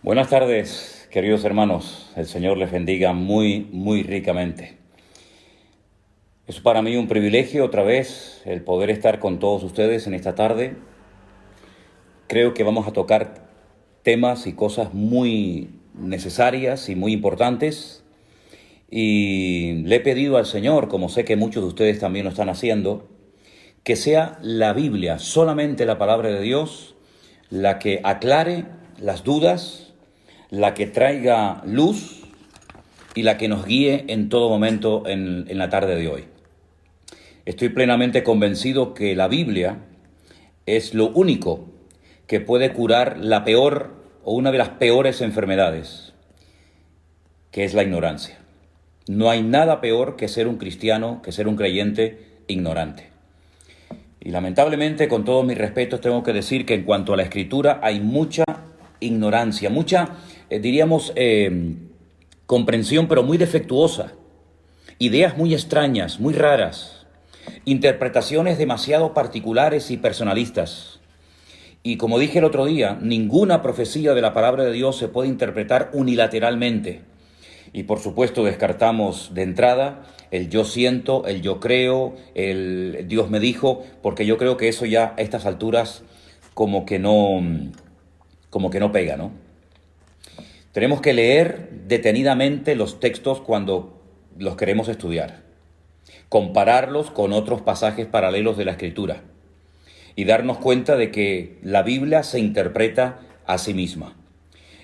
Buenas tardes, queridos hermanos. El Señor les bendiga muy ricamente. Es para mí un privilegio otra vez el poder estar con todos ustedes en esta tarde. Creo que vamos a tocar temas y cosas muy necesarias y muy importantes. Y le he pedido al Señor, como sé que muchos de ustedes también lo están haciendo, que sea la Biblia, solamente la palabra de Dios, la que aclare las dudas, la que traiga luz y la que nos guíe en todo momento en la tarde de hoy. Estoy plenamente convencido que la Biblia es lo único que puede curar la peor o una de las peores enfermedades, que es la ignorancia. No hay nada peor que ser un cristiano, que ser un creyente ignorante. Y lamentablemente, con todos mis respetos, tengo que decir que en cuanto a la Escritura hay mucha ignorancia, mucha, comprensión, pero muy defectuosa, ideas muy extrañas, muy raras, interpretaciones demasiado particulares y personalistas. Y como dije el otro día, ninguna profecía de la palabra de Dios se puede interpretar unilateralmente. Y por supuesto descartamos de entrada el yo siento, el yo creo, el Dios me dijo, porque yo creo que eso ya a estas alturas como que no pega, ¿no? Tenemos que leer detenidamente los textos cuando los queremos estudiar, compararlos con otros pasajes paralelos de la Escritura y darnos cuenta de que la Biblia se interpreta a sí misma.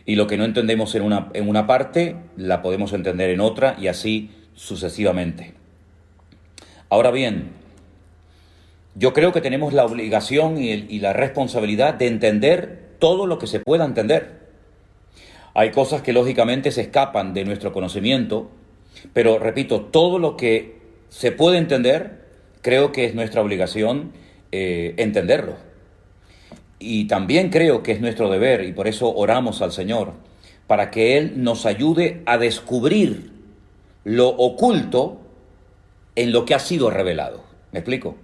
Y lo que no entendemos en una parte, la podemos entender en otra y así sucesivamente. Ahora bien, yo creo que tenemos la obligación y la responsabilidad de entender todo lo que se pueda entender. Hay cosas que lógicamente se escapan de nuestro conocimiento, pero repito, todo lo que se puede entender, creo que es nuestra obligación entenderlo. Y también creo que es nuestro deber, y por eso oramos al Señor, para que Él nos ayude a descubrir lo oculto en lo que ha sido revelado. ¿Me explico?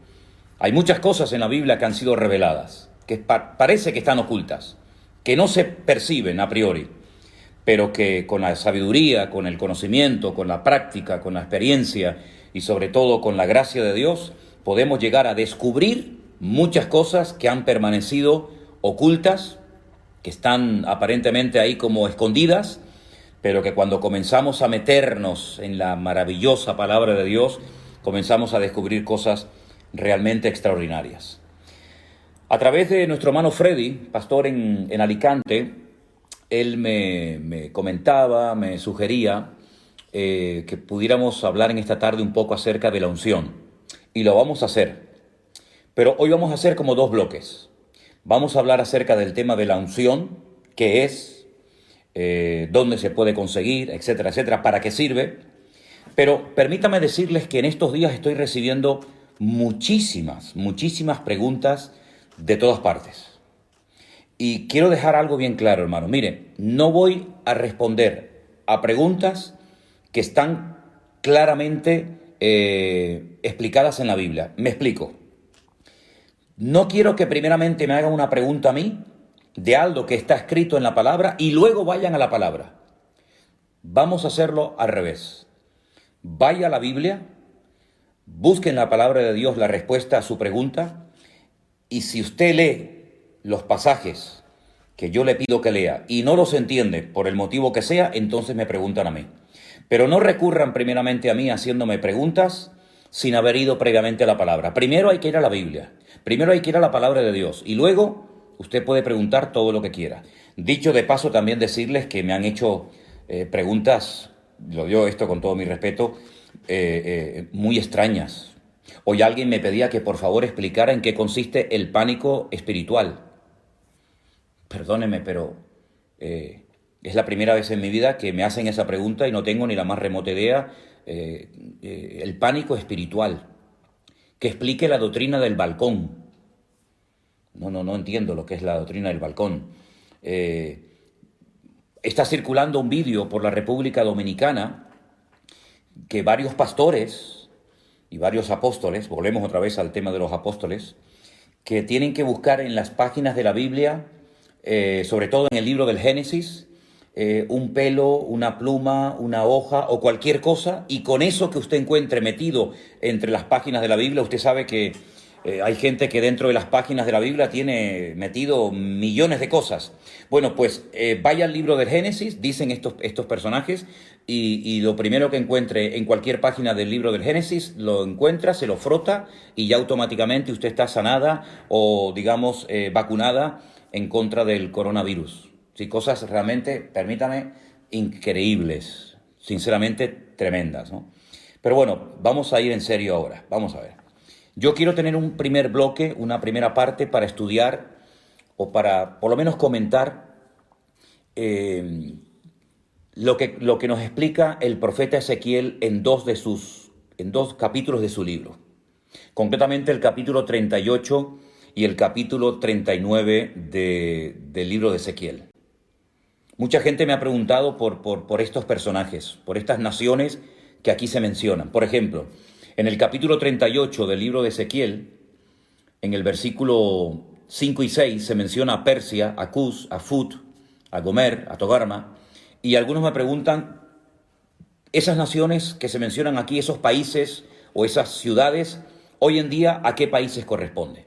Hay muchas cosas en la Biblia que han sido reveladas, que parece que están ocultas, que no se perciben a priori, pero que con la sabiduría, con el conocimiento, con la práctica, con la experiencia y sobre todo con la gracia de Dios, podemos llegar a descubrir muchas cosas que han permanecido ocultas, que están aparentemente ahí como escondidas, pero que cuando comenzamos a meternos en la maravillosa palabra de Dios, comenzamos a descubrir cosas realmente extraordinarias. A través de nuestro hermano Freddy, pastor en Alicante, él me comentaba, me sugería que pudiéramos hablar en esta tarde un poco acerca de la unción. Y lo vamos a hacer. Pero hoy vamos a hacer como dos bloques. Vamos a hablar acerca del tema de la unción, qué es, dónde se puede conseguir, etcétera, etcétera, para qué sirve. Pero permítame decirles que en estos días estoy recibiendo muchísimas preguntas de todas partes. Y quiero dejar algo bien claro, hermano. Mire, no voy a responder a preguntas que están claramente explicadas en la Biblia. Me explico. No quiero que primeramente me hagan una pregunta a mí de algo que está escrito en la palabra y luego vayan a la palabra. Vamos a hacerlo al revés. Vaya a la Biblia, busque en la palabra de Dios la respuesta a su pregunta y si usted lee los pasajes que yo le pido que lea y no los entiende por el motivo que sea, entonces me preguntan a mí. Pero no recurran primeramente a mí haciéndome preguntas sin haber ido previamente a la palabra. Primero hay que ir a la Biblia, primero hay que ir a la palabra de Dios y luego usted puede preguntar todo lo que quiera. Dicho de paso, también decirles que me han hecho preguntas, lo digo esto con todo mi respeto, muy extrañas. Hoy alguien me pedía que por favor explicara en qué consiste el pánico espiritual. Perdóneme, pero es la primera vez en mi vida que me hacen esa pregunta y no tengo ni la más remota idea. El pánico espiritual. Que explique la doctrina del balcón. No entiendo lo que es la doctrina del balcón. Está circulando un vídeo por la República Dominicana que varios pastores y varios apóstoles, volvemos otra vez al tema de los apóstoles, que tienen que buscar en las páginas de la Biblia, sobre todo en el libro del Génesis, un pelo, una pluma, una hoja o cualquier cosa, y con eso que usted encuentre metido entre las páginas de la Biblia, usted sabe que hay gente que dentro de las páginas de la Biblia tiene metido millones de cosas. Bueno, pues vaya al libro del Génesis, dicen estos personajes, y lo primero que encuentre en cualquier página del libro del Génesis, lo encuentra, se lo frota y ya automáticamente usted está sanada o, digamos, vacunada en contra del coronavirus. Sí, cosas realmente, permítame, increíbles, sinceramente tremendas, ¿no? Pero bueno, vamos a ir en serio ahora, vamos a ver. Yo quiero tener un primer bloque, una primera parte para estudiar o para por lo menos comentar lo que nos explica el profeta Ezequiel en dos capítulos de su libro. Concretamente el capítulo 38 y el capítulo 39 del libro de Ezequiel. Mucha gente me ha preguntado por estos personajes, por estas naciones que aquí se mencionan. Por ejemplo, en el capítulo 38 del libro de Ezequiel, en el versículo 5 y 6, se menciona a Persia, a Cus, a Fut, a Gomer, a Togarma, y algunos me preguntan, esas naciones que se mencionan aquí, esos países o esas ciudades, hoy en día, ¿a qué países corresponden?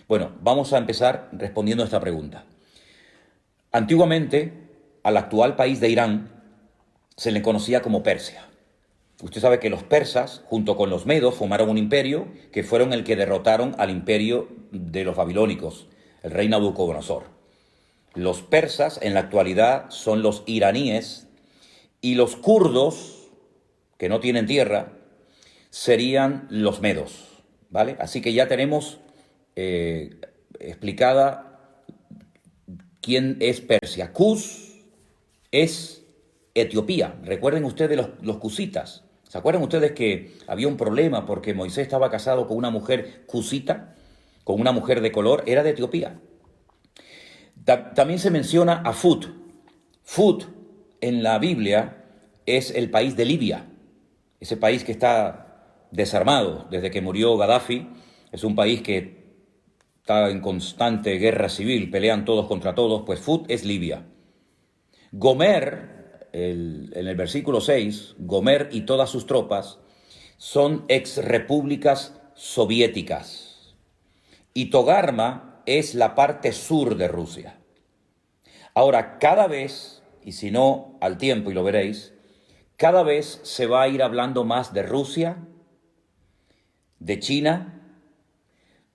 Bueno, vamos a empezar respondiendo a esta pregunta. Antiguamente, al actual país de Irán se le conocía como Persia. Usted sabe que los persas, junto con los medos, formaron un imperio que fueron el que derrotaron al imperio de los babilónicos, el rey Nabucodonosor. Los persas en la actualidad son los iraníes y los kurdos, que no tienen tierra, serían los medos, ¿vale? Así que ya tenemos explicada quién es Persia. Cus es Etiopía. Recuerden ustedes los cusitas. ¿Se acuerdan ustedes que había un problema porque Moisés estaba casado con una mujer cusita, con una mujer de color? Era de Etiopía. También se menciona a Fut. Fut en la Biblia es el país de Libia, ese país que está desarmado desde que murió Gaddafi. Es un país que está en constante guerra civil, pelean todos contra todos, pues Fut es Libia. Gomer, en el versículo 6, Gomer y todas sus tropas son exrepúblicas soviéticas. Y Togarma es la parte sur de Rusia. Ahora, cada vez, y si no al tiempo y lo veréis, cada vez se va a ir hablando más de Rusia, de China,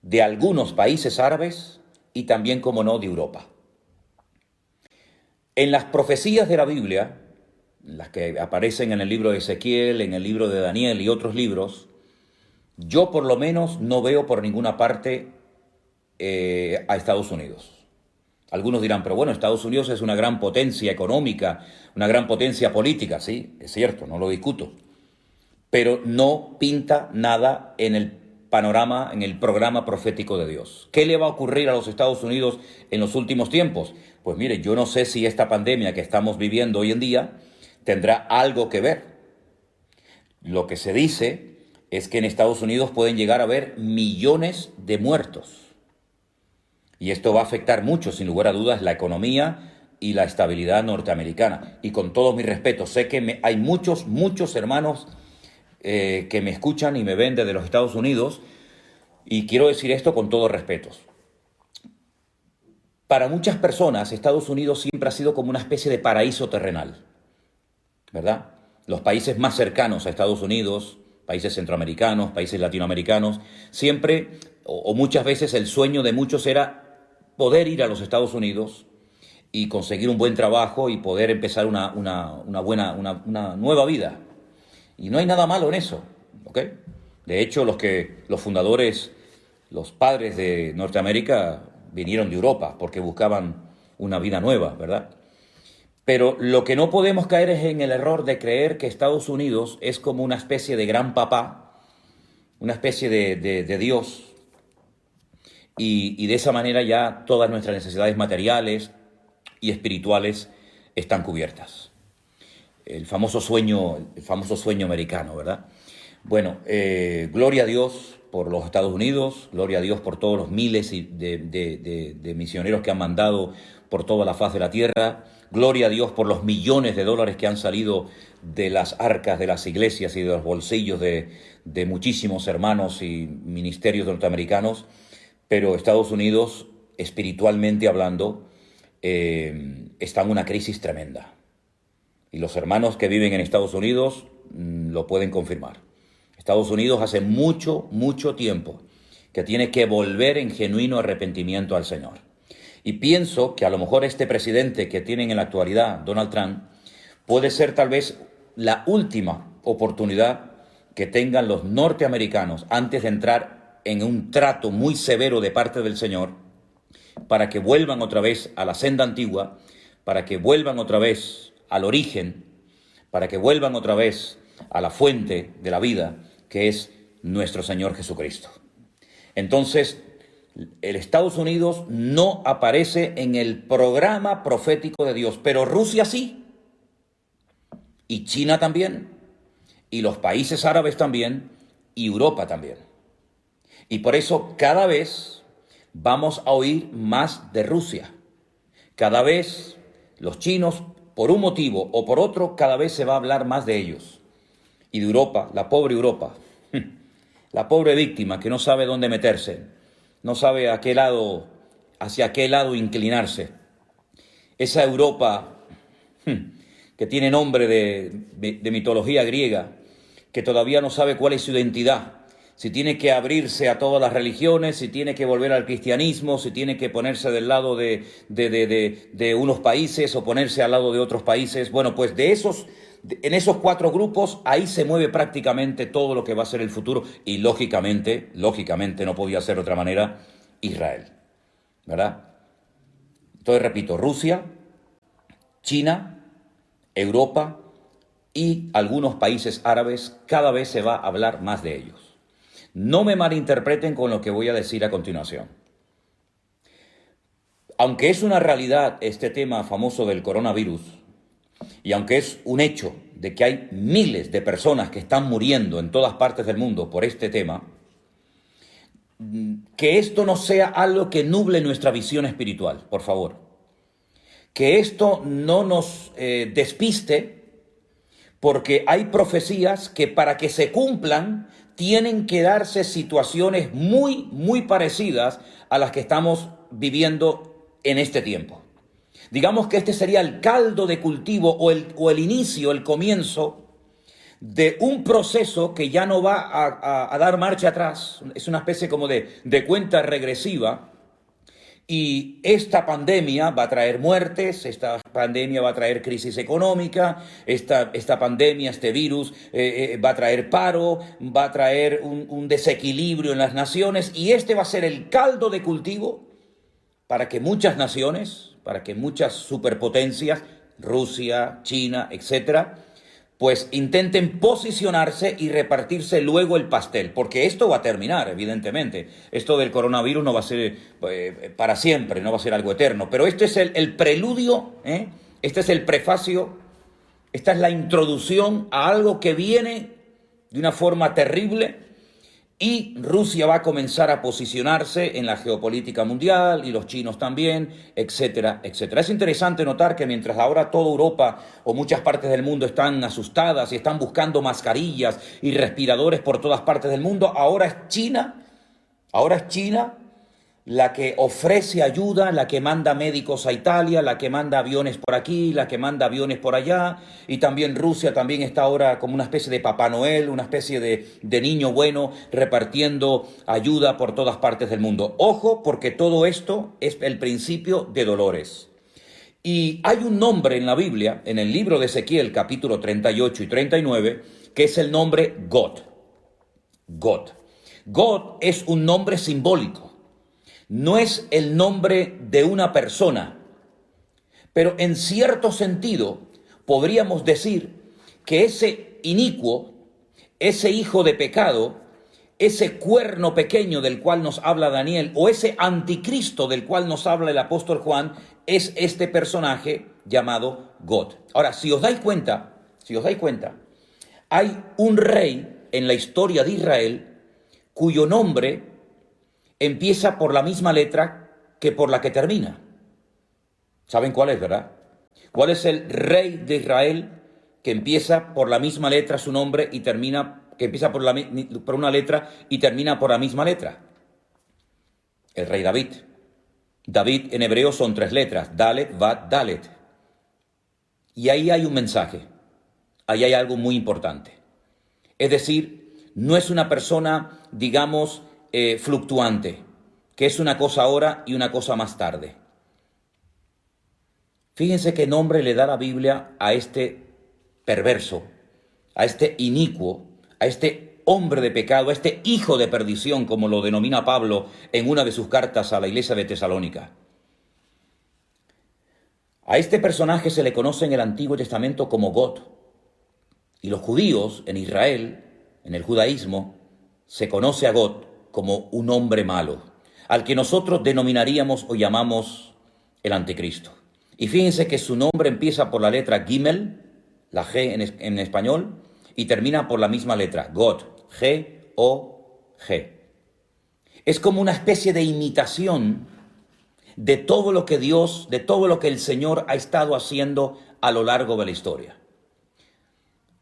de algunos países árabes y también, como no, de Europa. En las profecías de la Biblia, las que aparecen en el libro de Ezequiel, en el libro de Daniel y otros libros, yo por lo menos no veo por ninguna parte a Estados Unidos. Algunos dirán, pero bueno, Estados Unidos es una gran potencia económica, una gran potencia política, sí, es cierto, no lo discuto, pero no pinta nada en el panorama, en el programa profético de Dios. ¿Qué le va a ocurrir a los Estados Unidos en los últimos tiempos? Pues mire, yo no sé si esta pandemia que estamos viviendo hoy en día tendrá algo que ver. Lo que se dice es que en Estados Unidos pueden llegar a haber millones de muertos. Y esto va a afectar mucho, sin lugar a dudas, la economía y la estabilidad norteamericana. Y con todos mis respetos, sé que hay muchos hermanos que me escuchan y me ven desde los Estados Unidos, y quiero decir esto con todos respetos. Para muchas personas, Estados Unidos siempre ha sido como una especie de paraíso terrenal, ¿verdad? Los países más cercanos a Estados Unidos, países centroamericanos, países latinoamericanos, siempre o muchas veces el sueño de muchos era poder ir a los Estados Unidos y conseguir un buen trabajo y poder empezar una nueva vida. Y no hay nada malo en eso, ¿ok? De hecho, los fundadores, los padres de Norteamérica vinieron de Europa porque buscaban una vida nueva, ¿verdad? Pero lo que no podemos caer es en el error de creer que Estados Unidos es como una especie de gran papá, una especie de Dios, y de esa manera ya todas nuestras necesidades materiales y espirituales están cubiertas. El famoso sueño americano, ¿verdad? Bueno, gloria a Dios por los Estados Unidos, gloria a Dios por todos los miles de misioneros que han mandado por toda la faz de la tierra. Gloria a Dios por los millones de dólares que han salido de las arcas de las iglesias y de los bolsillos de muchísimos hermanos y ministerios norteamericanos. Pero Estados Unidos, espiritualmente hablando, está en una crisis tremenda. Y los hermanos que viven en Estados Unidos lo pueden confirmar. Estados Unidos hace mucho, mucho tiempo que tiene que volver en genuino arrepentimiento al Señor. Y pienso que a lo mejor este presidente que tienen en la actualidad, Donald Trump, puede ser tal vez la última oportunidad que tengan los norteamericanos antes de entrar en un trato muy severo de parte del Señor, para que vuelvan otra vez a la senda antigua, para que vuelvan otra vez al origen, para que vuelvan otra vez a la fuente de la vida, que es nuestro Señor Jesucristo. Entonces, el Estados Unidos no aparece en el programa profético de Dios, pero Rusia sí, y China también, y los países árabes también, y Europa también. Y por eso cada vez vamos a oír más de Rusia. Cada vez los chinos, por un motivo o por otro, cada vez se va a hablar más de ellos. Y de Europa, la pobre Europa, la pobre víctima que no sabe dónde meterse, no sabe hacia qué lado inclinarse. Esa Europa que tiene nombre de mitología griega, que todavía no sabe cuál es su identidad, si tiene que abrirse a todas las religiones, si tiene que volver al cristianismo, si tiene que ponerse del lado de unos países o ponerse al lado de otros países. Bueno, pues en esos cuatro grupos, ahí se mueve prácticamente todo lo que va a ser el futuro. Y lógicamente, no podía ser de otra manera, Israel, ¿verdad? Entonces, repito, Rusia, China, Europa y algunos países árabes, cada vez se va a hablar más de ellos. No me malinterpreten con lo que voy a decir a continuación. Aunque es una realidad este tema famoso del coronavirus, y aunque es un hecho de que hay miles de personas que están muriendo en todas partes del mundo por este tema, que esto no sea algo que nuble nuestra visión espiritual, por favor. Que esto no nos despiste, porque hay profecías que para que se cumplan tienen que darse situaciones muy, muy parecidas a las que estamos viviendo en este tiempo. Digamos que este sería el caldo de cultivo o el inicio, el comienzo de un proceso que ya no va a dar marcha atrás. Es una especie como de cuenta regresiva. Y esta pandemia va a traer muertes, esta pandemia va a traer crisis económica, esta pandemia, este virus va a traer paro, va a traer un desequilibrio en las naciones, y este va a ser el caldo de cultivo para que muchas naciones, para que muchas superpotencias, Rusia, China, etcétera, pues intenten posicionarse y repartirse luego el pastel, porque esto va a terminar, evidentemente. Esto del coronavirus no va a ser para siempre, no va a ser algo eterno, pero este es el preludio, este es el prefacio, esta es la introducción a algo que viene de una forma terrible, y Rusia va a comenzar a posicionarse en la geopolítica mundial, y los chinos también, etcétera, etcétera. Es interesante notar que mientras ahora toda Europa o muchas partes del mundo están asustadas y están buscando mascarillas y respiradores por todas partes del mundo, ahora es China la que ofrece ayuda, la que manda médicos a Italia, la que manda aviones por aquí, la que manda aviones por allá, y también Rusia también está ahora como una especie de Papá Noel, una especie de niño bueno repartiendo ayuda por todas partes del mundo. Ojo, porque todo esto es el principio de dolores. Y hay un nombre en la Biblia, en el libro de Ezequiel, capítulo 38 y 39, que es el nombre God. God. God es un nombre simbólico. No es el nombre de una persona, pero en cierto sentido podríamos decir que ese inicuo, ese hijo de pecado, ese cuerno pequeño del cual nos habla Daniel, o ese anticristo del cual nos habla el apóstol Juan, es este personaje llamado God. Ahora, si os dais cuenta, hay un rey en la historia de Israel cuyo nombre empieza por la misma letra que por la que termina. ¿Saben cuál es, verdad? ¿Cuál es el rey de Israel que empieza por la misma letra su nombre y termina, que empieza por una letra y termina por la misma letra? El rey David. David en hebreo son 3 letras, Dalet, Bat, Dalet. Y ahí hay un mensaje, ahí hay algo muy importante. Es decir, no es una persona, digamos, fluctuante, que es una cosa ahora y una cosa más tarde. Fíjense qué nombre le da la Biblia a este perverso, a este inicuo, a este hombre de pecado, a este hijo de perdición, como lo denomina Pablo en una de sus cartas a la iglesia de Tesalónica. A este personaje se le conoce en el Antiguo Testamento como God. Y los judíos en Israel, en el judaísmo, se conoce a God como un hombre malo, al que nosotros denominaríamos o llamamos el anticristo. Y fíjense que su nombre empieza por la letra Gimel, la G en español, y termina por la misma letra, God, G-O-G. Es como una especie de imitación de todo lo que Dios, de todo lo que el Señor ha estado haciendo a lo largo de la historia.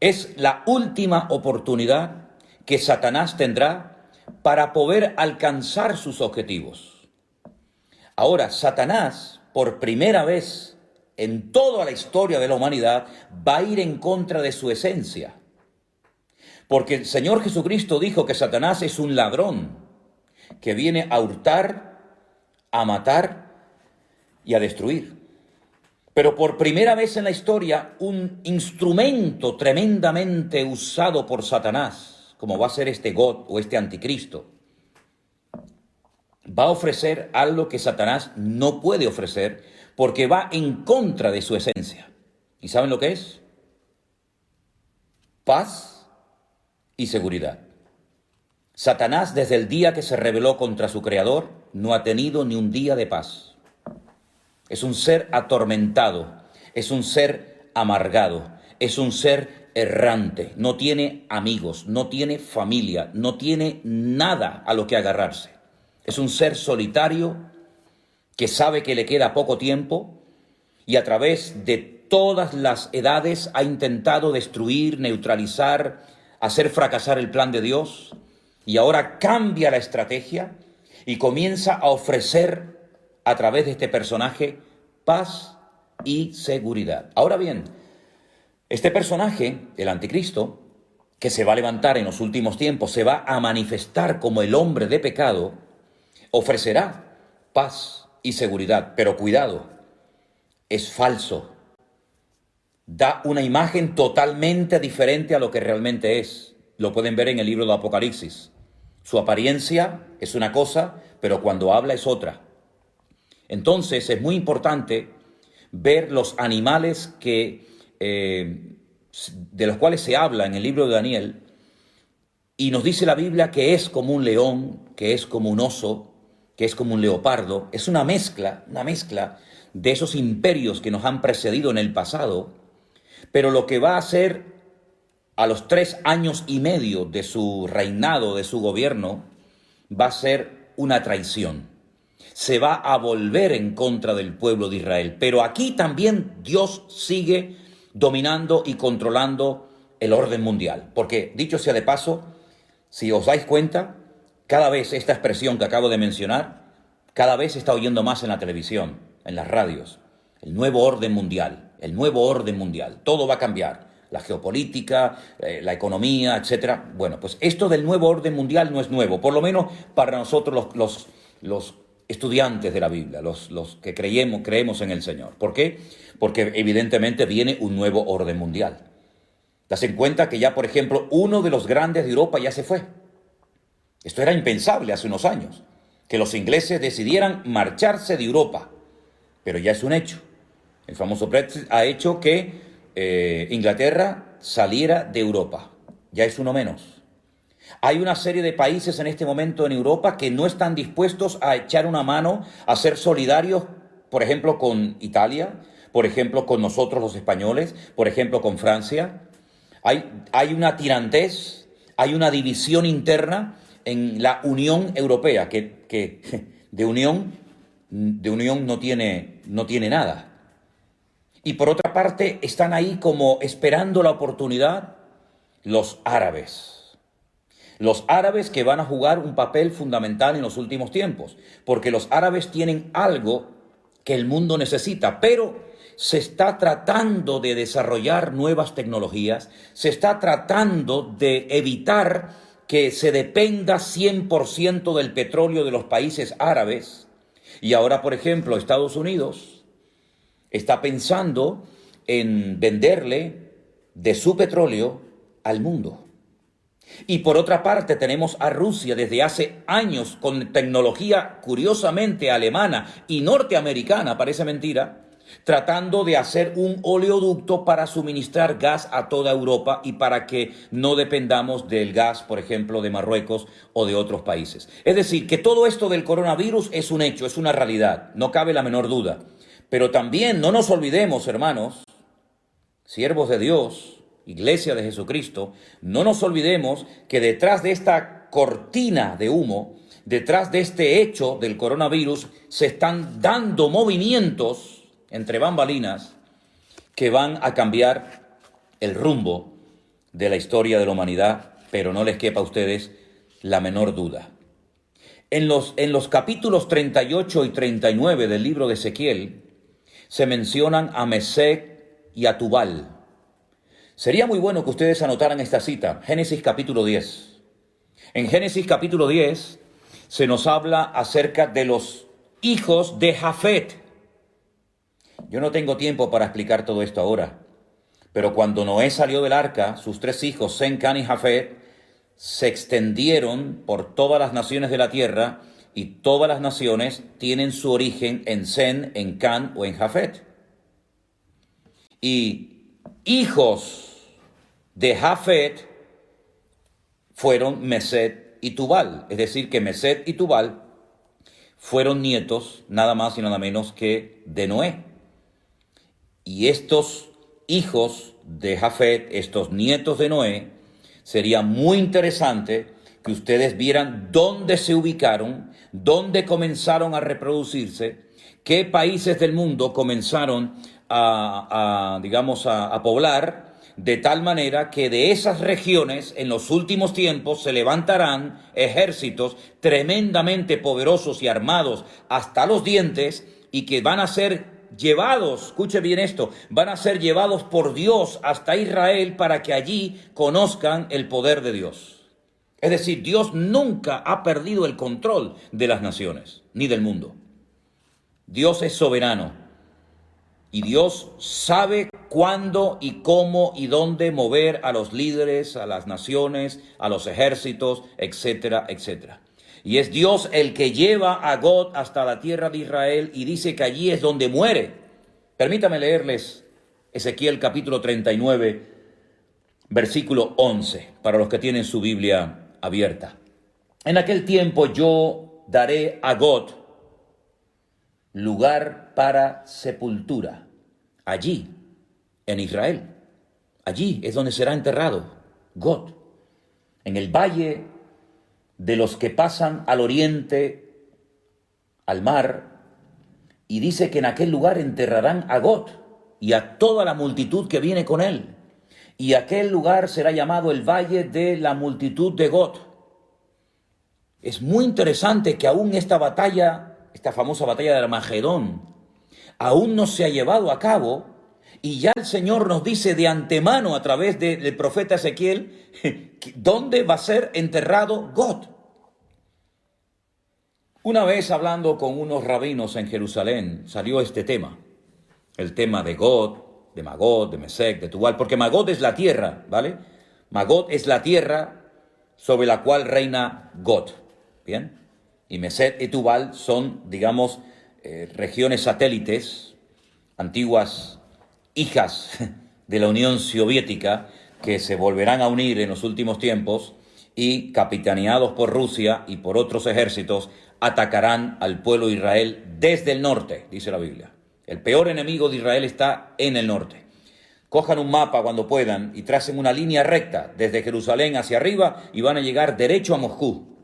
Es la última oportunidad que Satanás tendrá para poder alcanzar sus objetivos. Ahora, Satanás, por primera vez en toda la historia de la humanidad, va a ir en contra de su esencia. Porque el Señor Jesucristo dijo que Satanás es un ladrón que viene a hurtar, a matar y a destruir. Pero por primera vez en la historia, un instrumento tremendamente usado por Satanás, como va a ser este God o este anticristo, va a ofrecer algo que Satanás no puede ofrecer porque va en contra de su esencia. ¿Y saben lo que es? Paz y seguridad. Satanás, desde el día que se rebeló contra su creador, no ha tenido ni un día de paz. Es un ser atormentado, es un ser amargado, es un ser errante, no tiene amigos, no tiene familia, no tiene nada a lo que agarrarse. Es un ser solitario que sabe que le queda poco tiempo y a través de todas las edades ha intentado destruir, neutralizar, hacer fracasar el plan de Dios, y ahora cambia la estrategia y comienza a ofrecer a través de este personaje paz y seguridad. Ahora bien, este personaje, el anticristo, que se va a levantar en los últimos tiempos, se va a manifestar como el hombre de pecado, ofrecerá paz y seguridad, pero cuidado, es falso. Da una imagen totalmente diferente a lo que realmente es. Lo pueden ver en el libro de Apocalipsis. Su apariencia es una cosa, pero cuando habla es otra. Entonces es muy importante ver los animales de los cuales se habla en el libro de Daniel, y nos dice la Biblia que es como un león, que es como un oso, que es como un leopardo. Es una mezcla de esos imperios que nos han precedido en el pasado, pero lo que va a hacer a los 3 años y medio de su reinado, de su gobierno, va a ser una traición. Se va a volver en contra del pueblo de Israel. Pero aquí también Dios sigue dominando y controlando el orden mundial. Porque, dicho sea de paso, si os dais cuenta, cada vez esta expresión que acabo de mencionar, cada vez se está oyendo más en la televisión, en las radios. El nuevo orden mundial, el nuevo orden mundial. Todo va a cambiar. La geopolítica, la economía, etcétera. Bueno, pues esto del nuevo orden mundial no es nuevo, por lo menos para nosotros los estudiantes de la Biblia, los que creemos en el Señor. ¿Por qué? Porque evidentemente viene un nuevo orden mundial. Das en cuenta que ya, por ejemplo, uno de los grandes de Europa ya se fue. Esto era impensable hace unos años, que los ingleses decidieran marcharse de Europa, pero ya es un hecho. El famoso Brexit ha hecho que Inglaterra saliera de Europa. Ya es uno menos. Hay una serie de países en este momento en Europa que no están dispuestos a echar una mano, a ser solidarios, por ejemplo, con Italia, por ejemplo, con nosotros los españoles, por ejemplo, con Francia. Hay una tirantez, hay una división interna en la Unión Europea, que de unión no tiene nada. Y por otra parte, están ahí como esperando la oportunidad los árabes. Los árabes que van a jugar un papel fundamental en los últimos tiempos, porque los árabes tienen algo que el mundo necesita, pero se está tratando de desarrollar nuevas tecnologías, se está tratando de evitar que se dependa 100% del petróleo de los países árabes. Y ahora, por ejemplo, Estados Unidos está pensando en venderle de su petróleo al mundo. Y por otra parte tenemos a Rusia desde hace años con tecnología curiosamente alemana y norteamericana, parece mentira, tratando de hacer un oleoducto para suministrar gas a toda Europa y para que no dependamos del gas, por ejemplo, de Marruecos o de otros países. Es decir, que todo esto del coronavirus es un hecho, es una realidad, no cabe la menor duda. Pero también no nos olvidemos, hermanos, siervos de Dios, Iglesia de Jesucristo, no nos olvidemos que detrás de esta cortina de humo, detrás de este hecho del coronavirus, se están dando movimientos entre bambalinas que van a cambiar el rumbo de la historia de la humanidad, pero no les quepa a ustedes la menor duda. En los capítulos 38 y 39 del libro de Ezequiel se mencionan a Mesec y a Tubal. Sería muy bueno que ustedes anotaran esta cita, Génesis capítulo 10. En Génesis capítulo 10 se nos habla acerca de los hijos de Jafet. Yo no tengo tiempo para explicar todo esto ahora, pero cuando Noé salió del arca, sus tres hijos, Sem, Can y Jafet, se extendieron por todas las naciones de la tierra y todas las naciones tienen su origen en Sem, en Can o en Jafet. Y hijos de Jafet fueron Mesed y Tubal, es decir, que Mesed y Tubal fueron nietos nada más y nada menos que de Noé. Y estos hijos de Jafet, estos nietos de Noé, sería muy interesante que ustedes vieran dónde se ubicaron, dónde comenzaron a reproducirse, qué países del mundo comenzaron a poblar, de tal manera que de esas regiones en los últimos tiempos se levantarán ejércitos tremendamente poderosos y armados hasta los dientes y que van a ser llevados, escuche bien esto, van a ser llevados por Dios hasta Israel para que allí conozcan el poder de Dios. Es decir, Dios nunca ha perdido el control de las naciones, ni del mundo. Dios es soberano y Dios sabe cuándo y cómo y dónde mover a los líderes, a las naciones, a los ejércitos, etcétera, etcétera. Y es Dios el que lleva a God hasta la tierra de Israel y dice que allí es donde muere. Permítame leerles Ezequiel capítulo 39, versículo 11, para los que tienen su Biblia abierta. En aquel tiempo yo daré a God lugar para sepultura, allí, en Israel. Allí es donde será enterrado God, en el valle de los que pasan al oriente, al mar, y dice que en aquel lugar enterrarán a God y a toda la multitud que viene con él. Y aquel lugar será llamado el Valle de la Multitud de God. Es muy interesante que aún esta batalla, esta famosa batalla de Armagedón, aún no se ha llevado a cabo, y ya el Señor nos dice de antemano a través del profeta Ezequiel dónde va a ser enterrado God. Una vez hablando con unos rabinos en Jerusalén, salió este tema, el tema de God, de Magog, de Mesec, de Tubal, porque Magog es la tierra, ¿vale? Magog es la tierra sobre la cual reina God, ¿bien? Y Mesec y Tubal son, digamos, regiones satélites, antiguas hijas de la Unión Soviética, que se volverán a unir en los últimos tiempos y, capitaneados por Rusia y por otros ejércitos, atacarán al pueblo de Israel desde el norte, dice la Biblia. El peor enemigo de Israel está en el norte. Cojan un mapa cuando puedan y tracen una línea recta desde Jerusalén hacia arriba y van a llegar derecho a Moscú.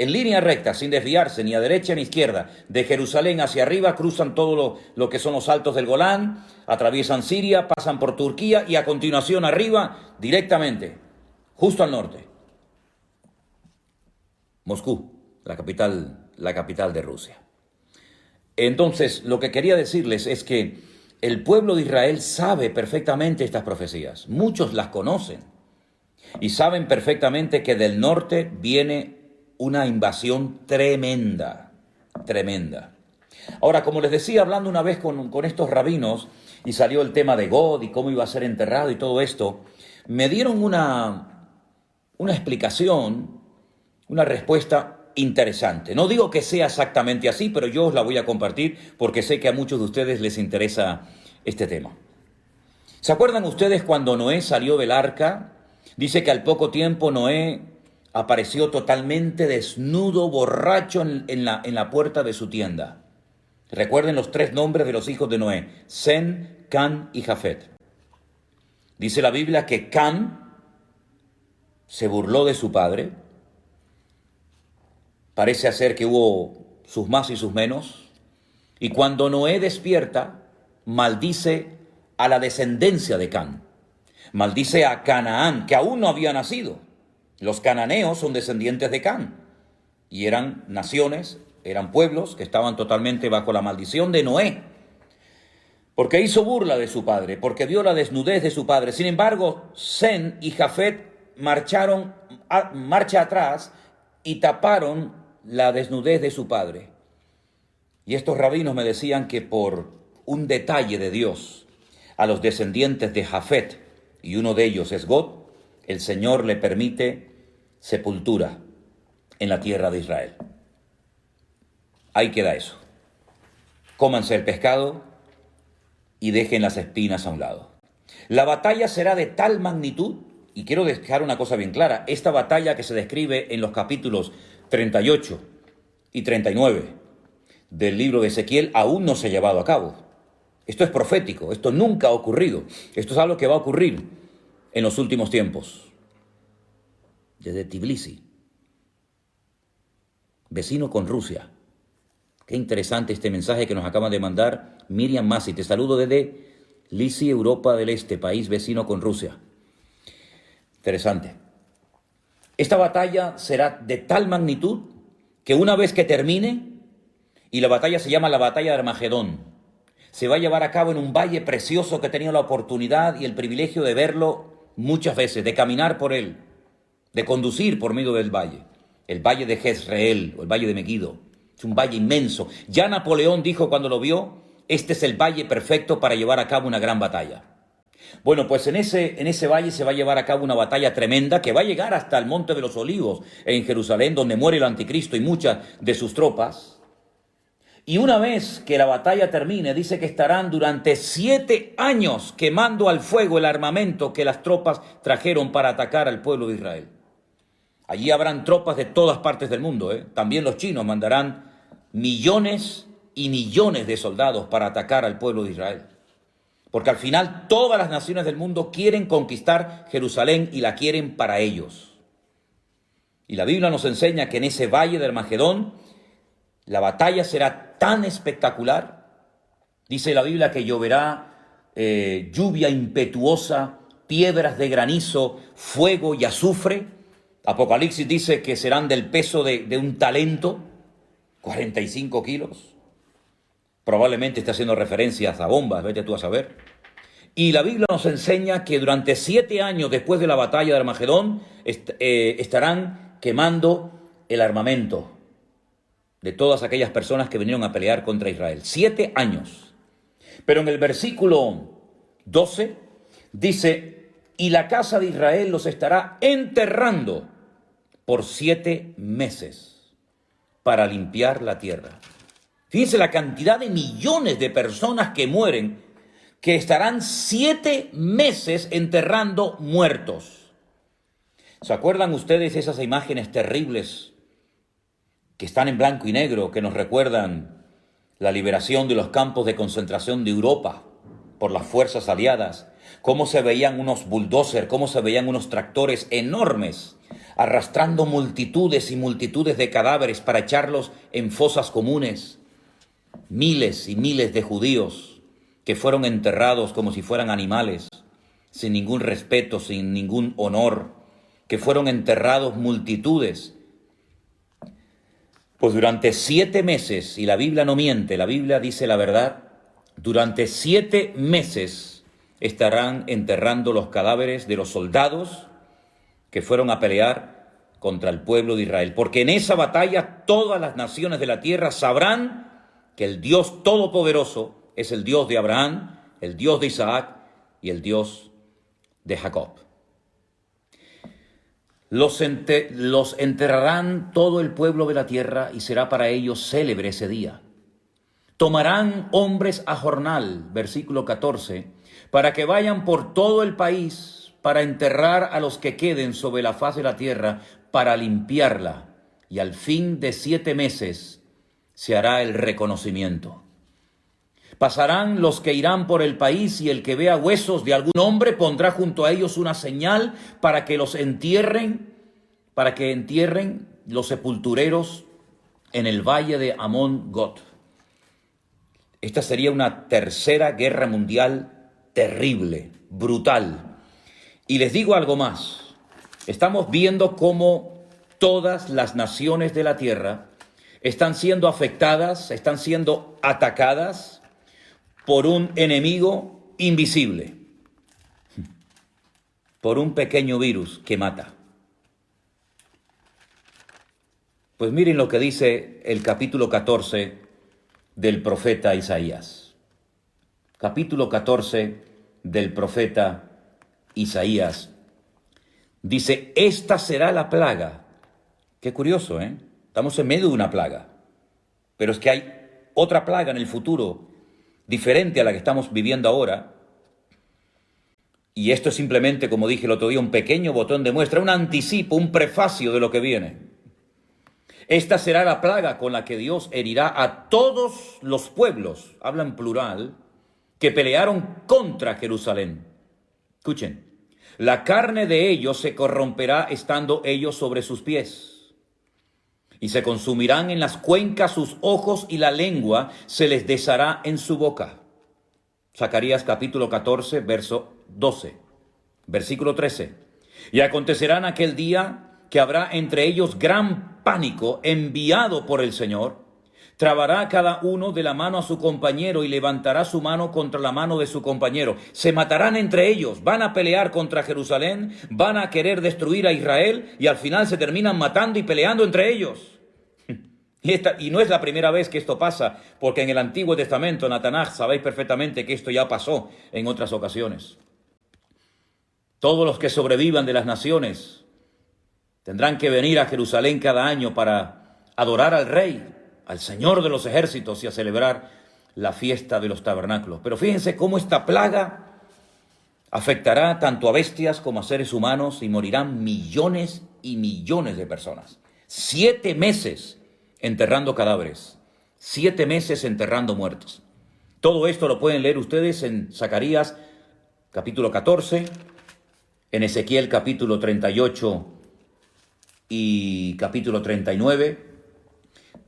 en línea recta, sin desviarse ni a derecha ni a izquierda, de Jerusalén hacia arriba, cruzan todo lo que son los altos del Golán, atraviesan Siria, pasan por Turquía y a continuación arriba, directamente, justo al norte. Moscú, la capital de Rusia. Entonces, lo que quería decirles es que el pueblo de Israel sabe perfectamente estas profecías. Muchos las conocen y saben perfectamente que del norte viene una invasión tremenda, tremenda. Ahora, como les decía, hablando una vez con estos rabinos, y salió el tema de God y cómo iba a ser enterrado y todo esto, me dieron una explicación, una respuesta interesante. No digo que sea exactamente así, pero yo os la voy a compartir porque sé que a muchos de ustedes les interesa este tema. ¿Se acuerdan ustedes cuando Noé salió del arca? Dice que al poco tiempo Noé apareció totalmente desnudo, borracho en la puerta de su tienda. Recuerden los 3 nombres de los hijos de Noé: Sem, Can y Jafet. Dice la Biblia que Can se burló de su padre. Parece ser que hubo sus más y sus menos. Y cuando Noé despierta, maldice a la descendencia de Can. Maldice a Canaán, que aún no había nacido. Los cananeos son descendientes de Can. Y eran naciones, eran pueblos que estaban totalmente bajo la maldición de Noé. Porque hizo burla de su padre, porque vio la desnudez de su padre. Sin embargo, Sem y Jafet marcharon marcha atrás y taparon la desnudez de su padre. Y estos rabinos me decían que por un detalle de Dios a los descendientes de Jafet, y uno de ellos es God, el Señor le permite sepultura en la tierra de Israel. Ahí queda eso. Cómanse el pescado y dejen las espinas a un lado. La batalla será de tal magnitud, y quiero dejar una cosa bien clara, esta batalla que se describe en los capítulos 38 y 39 del libro de Ezequiel aún no se ha llevado a cabo. Esto es profético, esto nunca ha ocurrido. Esto es algo que va a ocurrir en los últimos tiempos. Desde Tbilisi, vecino con Rusia. Qué interesante este mensaje que nos acaba de mandar Miriam Masi. Te saludo desde Lisi, Europa del Este, país vecino con Rusia. Interesante. Esta batalla será de tal magnitud que una vez que termine, y la batalla se llama la batalla de Armagedón, se va a llevar a cabo en un valle precioso que he tenido la oportunidad y el privilegio de verlo muchas veces, de caminar por él, de conducir por medio del valle. El valle de Jezreel o el valle de Megiddo. Es un valle inmenso. Ya Napoleón dijo cuando lo vio, este es el valle perfecto para llevar a cabo una gran batalla. Bueno, pues en ese valle se va a llevar a cabo una batalla tremenda que va a llegar hasta el Monte de los Olivos en Jerusalén, donde muere el anticristo y muchas de sus tropas. Y una vez que la batalla termine, dice que estarán durante 7 años quemando al fuego el armamento que las tropas trajeron para atacar al pueblo de Israel. Allí habrán tropas de todas partes del mundo, También los chinos mandarán millones y millones de soldados para atacar al pueblo de Israel. Porque al final todas las naciones del mundo quieren conquistar Jerusalén y la quieren para ellos. Y la Biblia nos enseña que en ese valle de Armagedón la batalla será tan espectacular. Dice la Biblia que lloverá lluvia impetuosa, piedras de granizo, fuego y azufre. Apocalipsis dice que serán del peso de un talento, 45 kilos. Probablemente está haciendo referencias a bombas, vete tú a saber. Y la Biblia nos enseña que durante 7 años después de la batalla de Armagedón estarán quemando el armamento de todas aquellas personas que vinieron a pelear contra Israel. 7 años. Pero en el versículo 12 dice, y la casa de Israel los estará enterrando por 7 meses para limpiar la tierra. Fíjense la cantidad de millones de personas que mueren, que estarán 7 meses enterrando muertos. ¿Se acuerdan ustedes esas imágenes terribles que están en blanco y negro, que nos recuerdan la liberación de los campos de concentración de Europa por las fuerzas aliadas? Cómo se veían unos bulldozers, cómo se veían unos tractores enormes arrastrando multitudes y multitudes de cadáveres para echarlos en fosas comunes. Miles y miles de judíos que fueron enterrados como si fueran animales, sin ningún respeto, sin ningún honor, que fueron enterrados multitudes. Pues durante 7 meses, y la Biblia no miente, la Biblia dice la verdad, durante 7 meses estarán enterrando los cadáveres de los soldados que fueron a pelear contra el pueblo de Israel. Porque en esa batalla todas las naciones de la tierra sabrán que el Dios Todopoderoso es el Dios de Abraham, el Dios de Isaac y el Dios de Jacob. Los enterrarán todo el pueblo de la tierra y será para ellos célebre ese día. Tomarán hombres a jornal, versículo 14, para que vayan por todo el país para enterrar a los que queden sobre la faz de la tierra, para limpiarla, y al fin de 7 meses se hará el reconocimiento. Pasarán los que irán por el país, y el que vea huesos de algún hombre pondrá junto a ellos una señal para que los entierren, para que entierren los sepultureros en el valle de Amón Gad. Esta sería una tercera guerra mundial terrible, brutal. Y les digo algo más. Estamos viendo cómo todas las naciones de la tierra están siendo afectadas, están siendo atacadas por un enemigo invisible, por un pequeño virus que mata. Pues miren lo que dice el capítulo 14 del profeta Isaías. Capítulo 14 del profeta Isaías. Dice, esta será la plaga. Qué curioso, ¿eh? Estamos en medio de una plaga. Pero es que hay otra plaga en el futuro, diferente a la que estamos viviendo ahora. Y esto es simplemente, como dije el otro día, un pequeño botón de muestra, un anticipo, un prefacio de lo que viene. Esta será la plaga con la que Dios herirá a todos los pueblos, habla en plural, que pelearon contra Jerusalén. Escuchen, la carne de ellos se corromperá estando ellos sobre sus pies, y se consumirán en las cuencas sus ojos, y la lengua se les deshará en su boca. Zacarías capítulo 14, verso 12, versículo 13. Y acontecerá en aquel día que habrá entre ellos gran pánico enviado por el Señor. Trabará cada uno de la mano a su compañero y levantará su mano contra la mano de su compañero. Se matarán entre ellos, van a pelear contra Jerusalén, van a querer destruir a Israel y al final se terminan matando y peleando entre ellos. Y no es la primera vez que esto pasa, porque en el Antiguo Testamento, en la Tanaj, sabéis perfectamente que esto ya pasó en otras ocasiones. Todos los que sobrevivan de las naciones tendrán que venir a Jerusalén cada año para adorar al Rey, al Señor de los ejércitos, y a celebrar la fiesta de los tabernáculos. Pero fíjense cómo esta plaga afectará tanto a bestias como a seres humanos, y morirán millones y millones de personas. 7 meses enterrando cadáveres, 7 meses enterrando muertos. Todo esto lo pueden leer ustedes en Zacarías capítulo 14, en Ezequiel capítulo 38 y capítulo 39.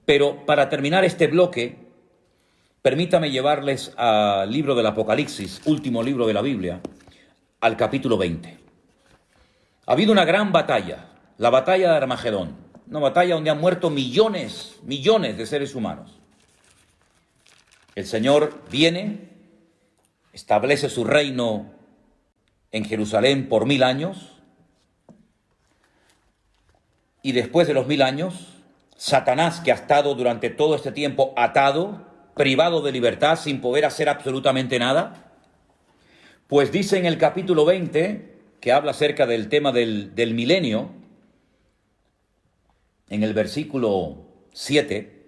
Pero para terminar este bloque, permítame llevarles al libro del Apocalipsis, último libro de la Biblia, al capítulo 20. Ha habido una gran batalla, la batalla de Armagedón, una batalla donde han muerto millones de seres humanos. El Señor viene, establece su reino en Jerusalén por 1000 años, y después de los 1000 años, Satanás, que ha estado durante todo este tiempo atado, privado de libertad, sin poder hacer absolutamente nada, pues dice en el capítulo 20, que habla acerca del tema del milenio, en el versículo 7,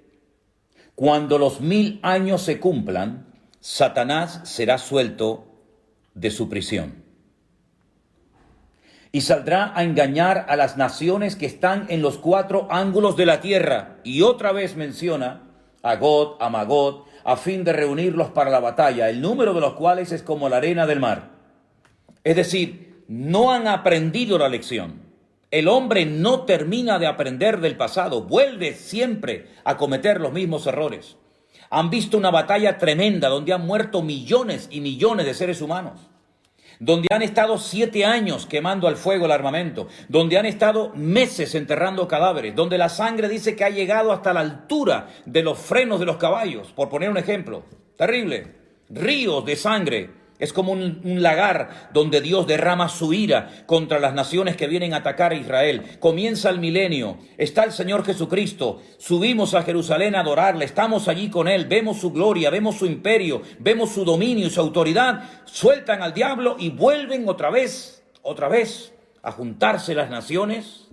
cuando los 1000 años se cumplan, Satanás será suelto de su prisión y saldrá a engañar a las naciones que están en los 4 ángulos de la tierra. Y otra vez menciona a Gog, a Magog, a fin de reunirlos para la batalla, el número de los cuales es como la arena del mar. Es decir, no han aprendido la lección. El hombre no termina de aprender del pasado, vuelve siempre a cometer los mismos errores. Han visto una batalla tremenda donde han muerto millones y millones de seres humanos, donde han estado 7 años quemando al fuego el armamento, donde han estado meses enterrando cadáveres, donde la sangre dice que ha llegado hasta la altura de los frenos de los caballos, por poner un ejemplo. Terrible. Ríos de sangre. Es como un lagar donde Dios derrama su ira contra las naciones que vienen a atacar a Israel. Comienza el milenio, está el Señor Jesucristo, subimos a Jerusalén a adorarle, estamos allí con Él, vemos su gloria, vemos su imperio, vemos su dominio y su autoridad, sueltan al diablo y vuelven otra vez a juntarse las naciones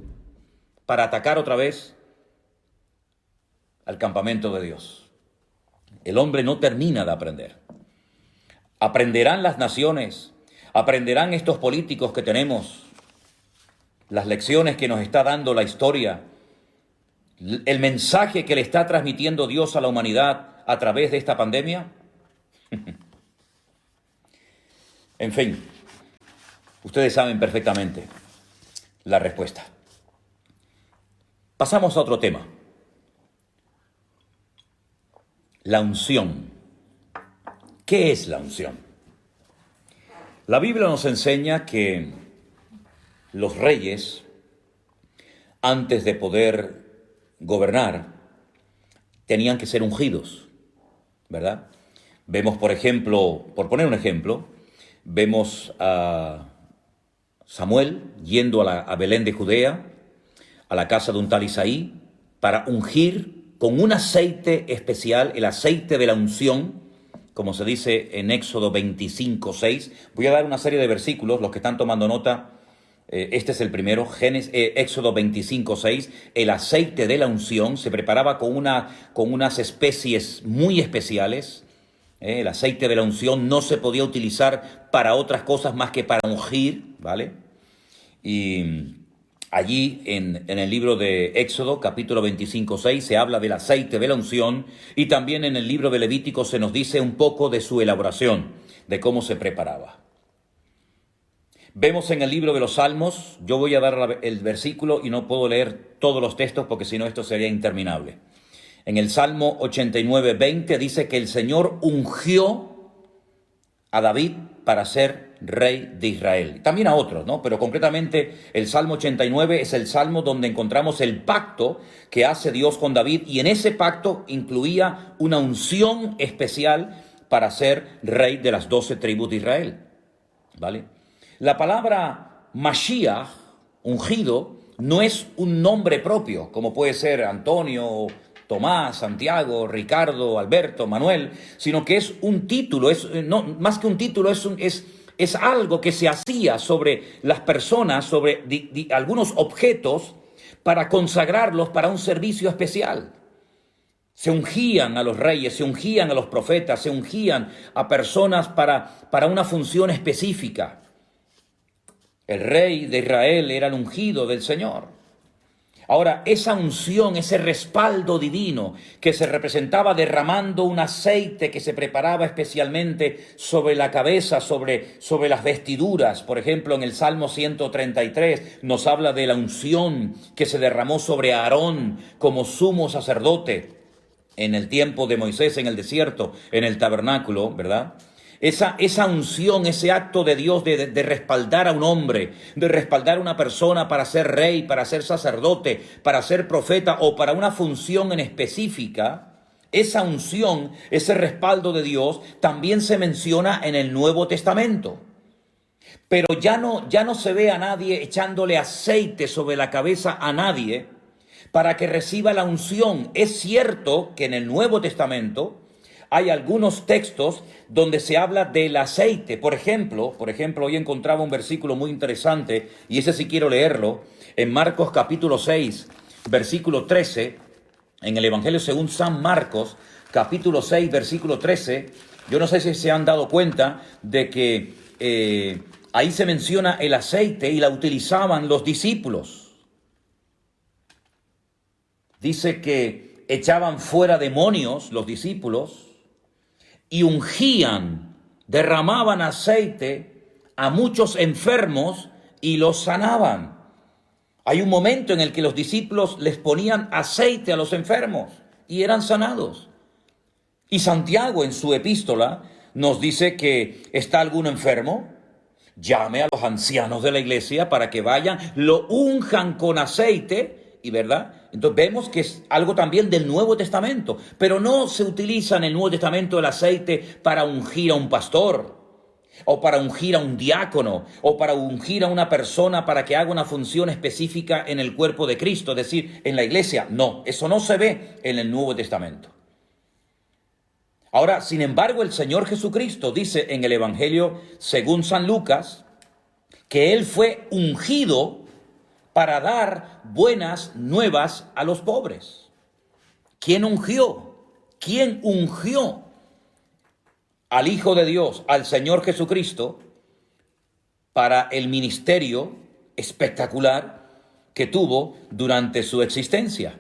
para atacar otra vez al campamento de Dios. El hombre no termina de aprender. Aprenderán las naciones, aprenderán estos políticos que tenemos, las lecciones que nos está dando la historia, el mensaje que le está transmitiendo Dios a la humanidad a través de esta pandemia. En fin, ustedes saben perfectamente la respuesta. Pasamos a otro tema. La unción. ¿Qué es la unción? La Biblia nos enseña que los reyes, antes de poder gobernar, tenían que ser ungidos, ¿verdad? Vemos, por ejemplo, por poner un ejemplo, vemos a Samuel yendo a Belén de Judea, a la casa de un tal Isaí, para ungir con un aceite especial, el aceite de la unción, como se dice en Éxodo 25:6. Voy a dar una serie de versículos, los que están tomando nota, este es el primero, Éxodo 25:6. El aceite de la unción se preparaba con unas especies muy especiales. El aceite de la unción no se podía utilizar para otras cosas más que para ungir, ¿vale? Y allí en el libro de Éxodo, capítulo 25:6, se habla del aceite de la unción, y también en el libro de Levítico se nos dice un poco de su elaboración, de cómo se preparaba. Vemos en el libro de los Salmos, yo voy a dar el versículo y no puedo leer todos los textos porque si no esto sería interminable. En el Salmo 89:20 dice que el Señor ungió a David para ser rey de Israel. También a otros, ¿no? Pero concretamente el Salmo 89 es el salmo donde encontramos el pacto que hace Dios con David, y en ese pacto incluía una unción especial para ser rey de las 12 tribus de Israel, ¿vale? La palabra Mashiach, ungido, no es un nombre propio, como puede ser Antonio, Tomás, Santiago, Ricardo, Alberto, Manuel, sino que es un título, más que un título, es algo que se hacía sobre las personas, sobre algunos objetos, para consagrarlos para un servicio especial. Se ungían a los reyes, se ungían a los profetas, se ungían a personas para una función específica. El rey de Israel era el ungido del Señor. Ahora, esa unción, ese respaldo divino que se representaba derramando un aceite que se preparaba especialmente sobre la cabeza, sobre las vestiduras. Por ejemplo, en el Salmo 133 nos habla de la unción que se derramó sobre Aarón como sumo sacerdote en el tiempo de Moisés en el desierto, en el tabernáculo, ¿verdad? Esa unción, ese acto de Dios de respaldar a un hombre, de respaldar a una persona para ser rey, para ser sacerdote, para ser profeta o para una función en específica, esa unción, ese respaldo de Dios también se menciona en el Nuevo Testamento. Pero ya no se ve a nadie echándole aceite sobre la cabeza a nadie para que reciba la unción. Es cierto que en el Nuevo Testamento hay algunos textos donde se habla del aceite. Por ejemplo, hoy encontraba un versículo muy interesante, y ese sí quiero leerlo, en Marcos capítulo 6, versículo 13, en el Evangelio según San Marcos, capítulo 6, versículo 13. Yo no sé si se han dado cuenta de que ahí se menciona el aceite y la utilizaban los discípulos. Dice que echaban fuera demonios los discípulos y ungían, derramaban aceite a muchos enfermos y los sanaban. Hay un momento en el que los discípulos les ponían aceite a los enfermos y eran sanados. Y Santiago en su epístola nos dice que ¿está alguno enfermo? Llame a los ancianos de la iglesia para que vayan, lo unjan con aceite, y verdad. Entonces vemos que es algo también del Nuevo Testamento, pero no se utiliza en el Nuevo Testamento el aceite para ungir a un pastor, o para ungir a un diácono, o para ungir a una persona para que haga una función específica en el cuerpo de Cristo, es decir, en la iglesia. No, eso no se ve en el Nuevo Testamento. Ahora, sin embargo, el Señor Jesucristo dice en el Evangelio según San Lucas que Él fue ungido para dar buenas nuevas a los pobres. ¿Quién ungió? ¿Quién ungió al Hijo de Dios, al Señor Jesucristo, para el ministerio espectacular que tuvo durante su existencia?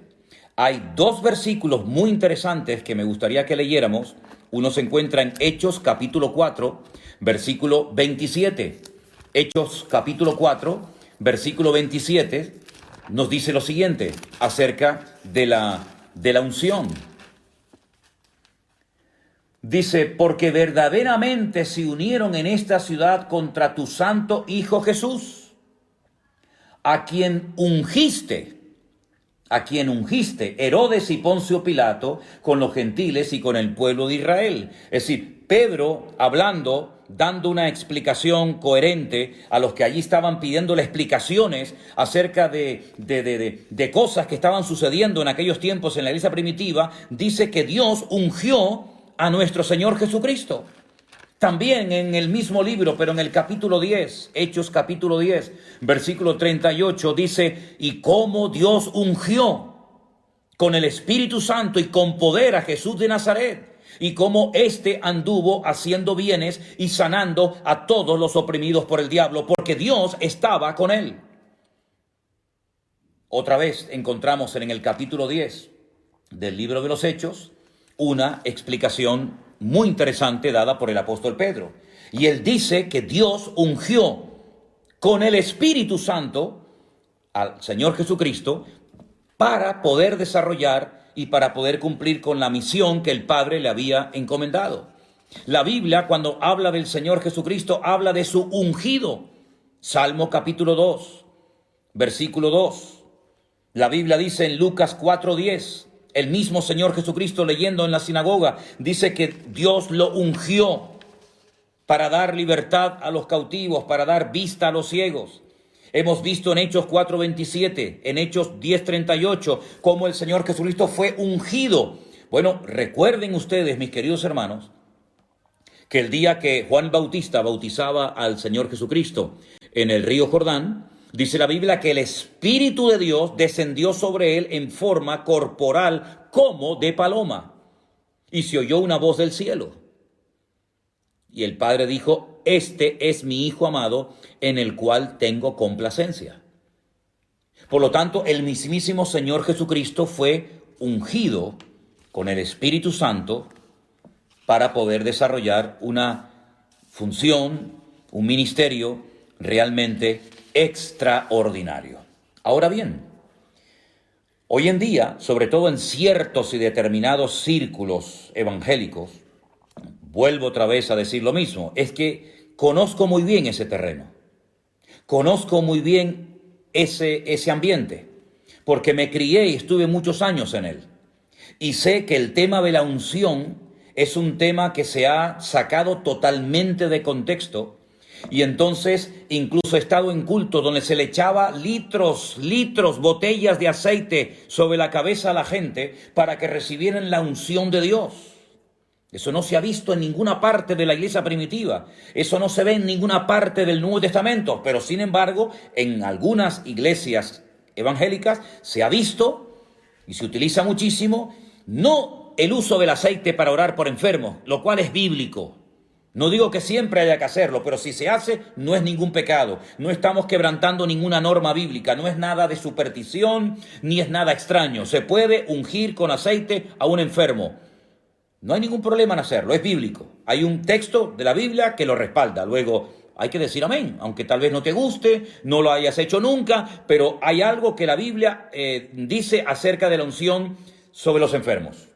Hay dos versículos muy interesantes que me gustaría que leyéramos. Uno se encuentra en Hechos capítulo 4, versículo 27. Hechos capítulo 4, versículo 27, nos dice lo siguiente acerca de la unción. Dice, porque verdaderamente se unieron en esta ciudad contra tu santo Hijo Jesús, a quien ungiste, Herodes y Poncio Pilato, con los gentiles y con el pueblo de Israel. Es decir, Pedro hablando, dando una explicación coherente a los que allí estaban pidiéndole explicaciones acerca de cosas que estaban sucediendo en aquellos tiempos en la iglesia primitiva, dice que Dios ungió a nuestro Señor Jesucristo. También en el mismo libro, pero en el capítulo 10, Hechos capítulo 10, versículo 38, dice, y cómo Dios ungió con el Espíritu Santo y con poder a Jesús de Nazaret, y cómo éste anduvo haciendo bienes y sanando a todos los oprimidos por el diablo, porque Dios estaba con él. Otra vez encontramos en el capítulo 10 del libro de los Hechos una explicación muy interesante dada por el apóstol Pedro. Y él dice que Dios ungió con el Espíritu Santo al Señor Jesucristo para poder desarrollar y para poder cumplir con la misión que el Padre le había encomendado. La Biblia, cuando habla del Señor Jesucristo, habla de su ungido. Salmo capítulo 2, versículo 2. La Biblia dice en Lucas 4:10, el mismo Señor Jesucristo leyendo en la sinagoga, dice que Dios lo ungió para dar libertad a los cautivos, para dar vista a los ciegos. Hemos visto en Hechos 4:27, en Hechos 10:38, cómo el Señor Jesucristo fue ungido. Bueno, recuerden ustedes, mis queridos hermanos, que el día que Juan Bautista bautizaba al Señor Jesucristo en el río Jordán, dice la Biblia que el Espíritu de Dios descendió sobre él en forma corporal como de paloma. Y se oyó una voz del cielo. Y el Padre dijo, este es mi Hijo amado, en el cual tengo complacencia. Por lo tanto, el mismísimo Señor Jesucristo fue ungido con el Espíritu Santo para poder desarrollar una función, un ministerio realmente extraordinario. Ahora bien, hoy en día, sobre todo en ciertos y determinados círculos evangélicos, vuelvo otra vez a decir lo mismo, es que conozco muy bien ese terreno, conozco muy bien ese ambiente, porque me crié y estuve muchos años en él, y sé que el tema de la unción es un tema que se ha sacado totalmente de contexto. Y entonces incluso he estado en cultos donde se le echaba litros, botellas de aceite sobre la cabeza a la gente para que recibieran la unción de Dios. Eso no se ha visto en ninguna parte de la iglesia primitiva. Eso no se ve en ninguna parte del Nuevo Testamento. Pero sin embargo, en algunas iglesias evangélicas se ha visto y se utiliza muchísimo, no el uso del aceite para orar por enfermos, lo cual es bíblico. No digo que siempre haya que hacerlo, pero si se hace, no es ningún pecado. No estamos quebrantando ninguna norma bíblica, no es nada de superstición, ni es nada extraño. Se puede ungir con aceite a un enfermo. No hay ningún problema en hacerlo, es bíblico. Hay un texto de la Biblia que lo respalda. Luego, Hay que decir amén, aunque tal vez no te guste, no lo hayas hecho nunca, pero hay algo que la Biblia dice acerca de la unción sobre los enfermos.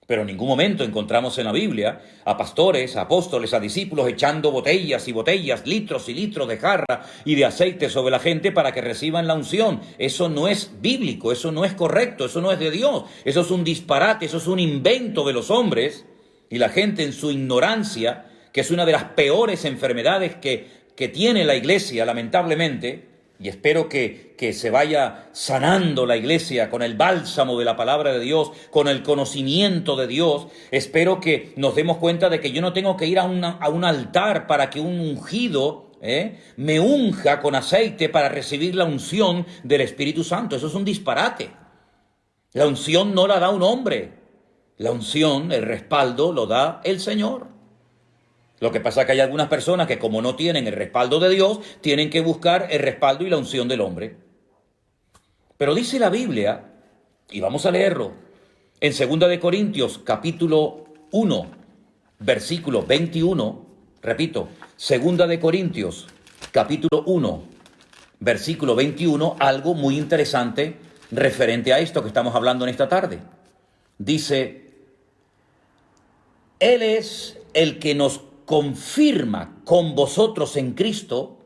Pero en ningún momento encontramos en la Biblia a pastores, a apóstoles, a discípulos echando botellas y botellas, litros y litros de jarra y de aceite sobre la gente para que reciban la unción. Eso no es bíblico, eso no es correcto, eso no es de Dios. Eso es un disparate, eso es un invento de los hombres. Y la gente en su ignorancia, que es una de las peores enfermedades que tiene la iglesia, lamentablemente, y espero que se vaya sanando la iglesia con el bálsamo de la palabra de Dios, con el conocimiento de Dios. Espero que nos demos cuenta de que yo no tengo que ir a un altar para que un ungido me unja con aceite para recibir la unción del Espíritu Santo. Eso es un disparate. La unción no la da un hombre. La unción, el respaldo, lo da el Señor. Lo que pasa es que hay algunas personas que, como no tienen el respaldo de Dios, tienen que buscar el respaldo y la unción del hombre. Pero dice la Biblia, y vamos a leerlo, en 2 de Corintios, capítulo 1, versículo 21, repito, 2 de Corintios, capítulo 1, versículo 21, algo muy interesante referente a esto que estamos hablando en esta tarde. Dice, Él es el que nos confirma con vosotros en Cristo,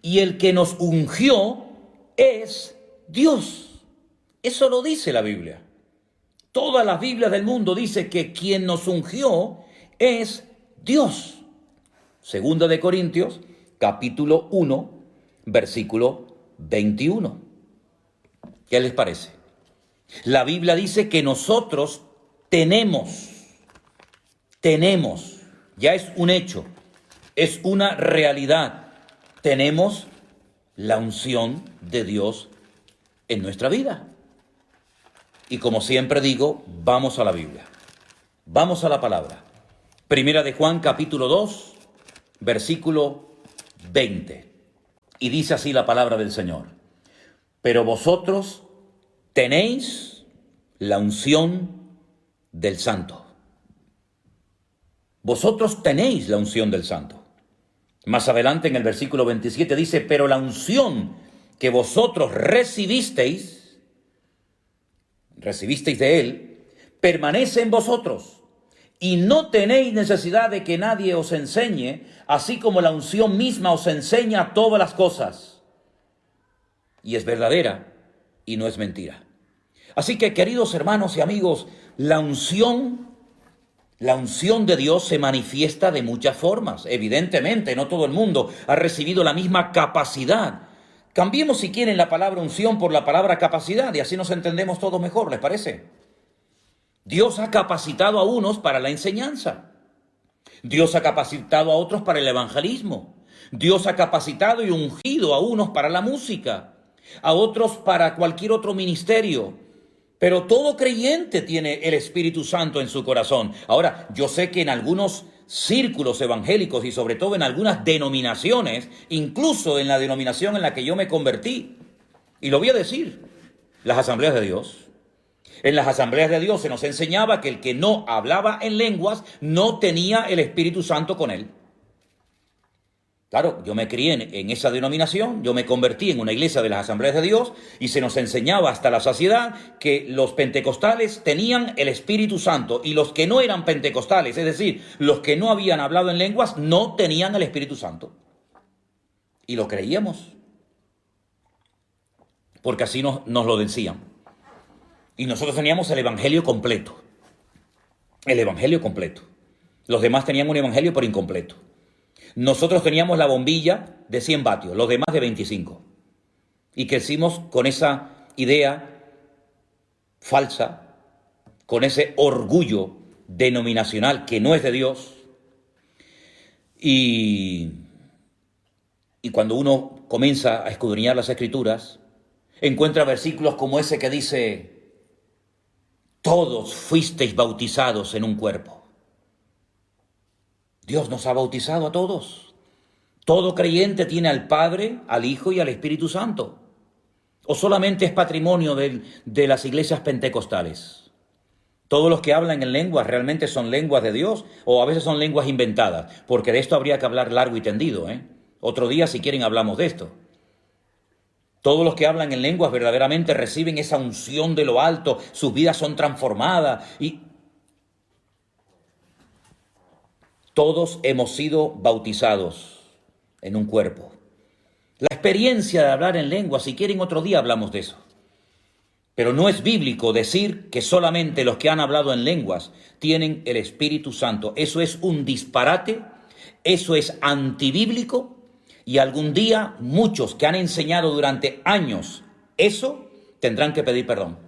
y el que nos ungió es Dios. Eso lo dice la Biblia. Todas las Biblias del mundo dice que quien nos ungió es Dios. 2 de Corintios, capítulo 1, versículo 21. ¿Qué les parece? La Biblia dice que nosotros tenemos, ya es un hecho, es una realidad. Tenemos la unción de Dios en nuestra vida. Y como siempre digo, vamos a la Biblia. Vamos a la palabra. Primera de Juan, capítulo 2, versículo 20. Y dice así la palabra del Señor. Pero vosotros tenéis la unción del Santo. Vosotros tenéis la unción del Santo. Más adelante en el versículo 27 dice, pero la unción que vosotros recibisteis de Él, permanece en vosotros, y no tenéis necesidad de que nadie os enseñe, así como la unción misma os enseña todas las cosas. Y es verdadera y no es mentira. Así que, queridos hermanos y amigos, la unción de Dios se manifiesta de muchas formas. Evidentemente, no todo el mundo ha recibido la misma capacidad. Cambiemos, si quieren, la palabra unción por la palabra capacidad y así nos entendemos todos mejor, ¿les parece? Dios ha capacitado a unos para la enseñanza. Dios ha capacitado a otros para el evangelismo. Dios ha capacitado y ungido a unos para la música, a otros para cualquier otro ministerio. Pero todo creyente tiene el Espíritu Santo en su corazón. Ahora, yo sé que en algunos círculos evangélicos y sobre todo en algunas denominaciones, incluso en la denominación en la que yo me convertí, y lo voy a decir, las Asambleas de Dios. En las Asambleas de Dios se nos enseñaba que el que no hablaba en lenguas no tenía el Espíritu Santo con él. Claro, yo me crié en esa denominación, yo me convertí en una iglesia de las Asambleas de Dios y se nos enseñaba hasta la saciedad que los pentecostales tenían el Espíritu Santo y los que no eran pentecostales, es decir, los que no habían hablado en lenguas, no tenían el Espíritu Santo. Y lo creíamos, porque así nos lo decían. Y nosotros teníamos el Evangelio completo. El Evangelio completo. Los demás tenían un Evangelio pero incompleto. Nosotros teníamos la bombilla de 100 vatios, los demás de 25. Y crecimos con esa idea falsa, con ese orgullo denominacional que no es de Dios. Y cuando uno comienza a escudriñar las Escrituras, encuentra versículos como ese que dice, todos fuisteis bautizados en un cuerpo. Dios nos ha bautizado a todos. Todo creyente tiene al Padre, al Hijo y al Espíritu Santo. ¿O solamente es patrimonio de las iglesias pentecostales? ¿Todos los que hablan en lenguas realmente son lenguas de Dios o a veces son lenguas inventadas? Porque de esto habría que hablar largo y tendido, ¿eh? Otro día, si quieren, hablamos de esto. Todos los que hablan en lenguas verdaderamente reciben esa unción de lo alto, sus vidas son transformadas y todos hemos sido bautizados en un cuerpo. La experiencia de hablar en lenguas, si quieren, otro día hablamos de eso. Pero no es bíblico decir que solamente los que han hablado en lenguas tienen el Espíritu Santo. Eso es un disparate, eso es antibíblico y algún día muchos que han enseñado durante años eso tendrán que pedir perdón.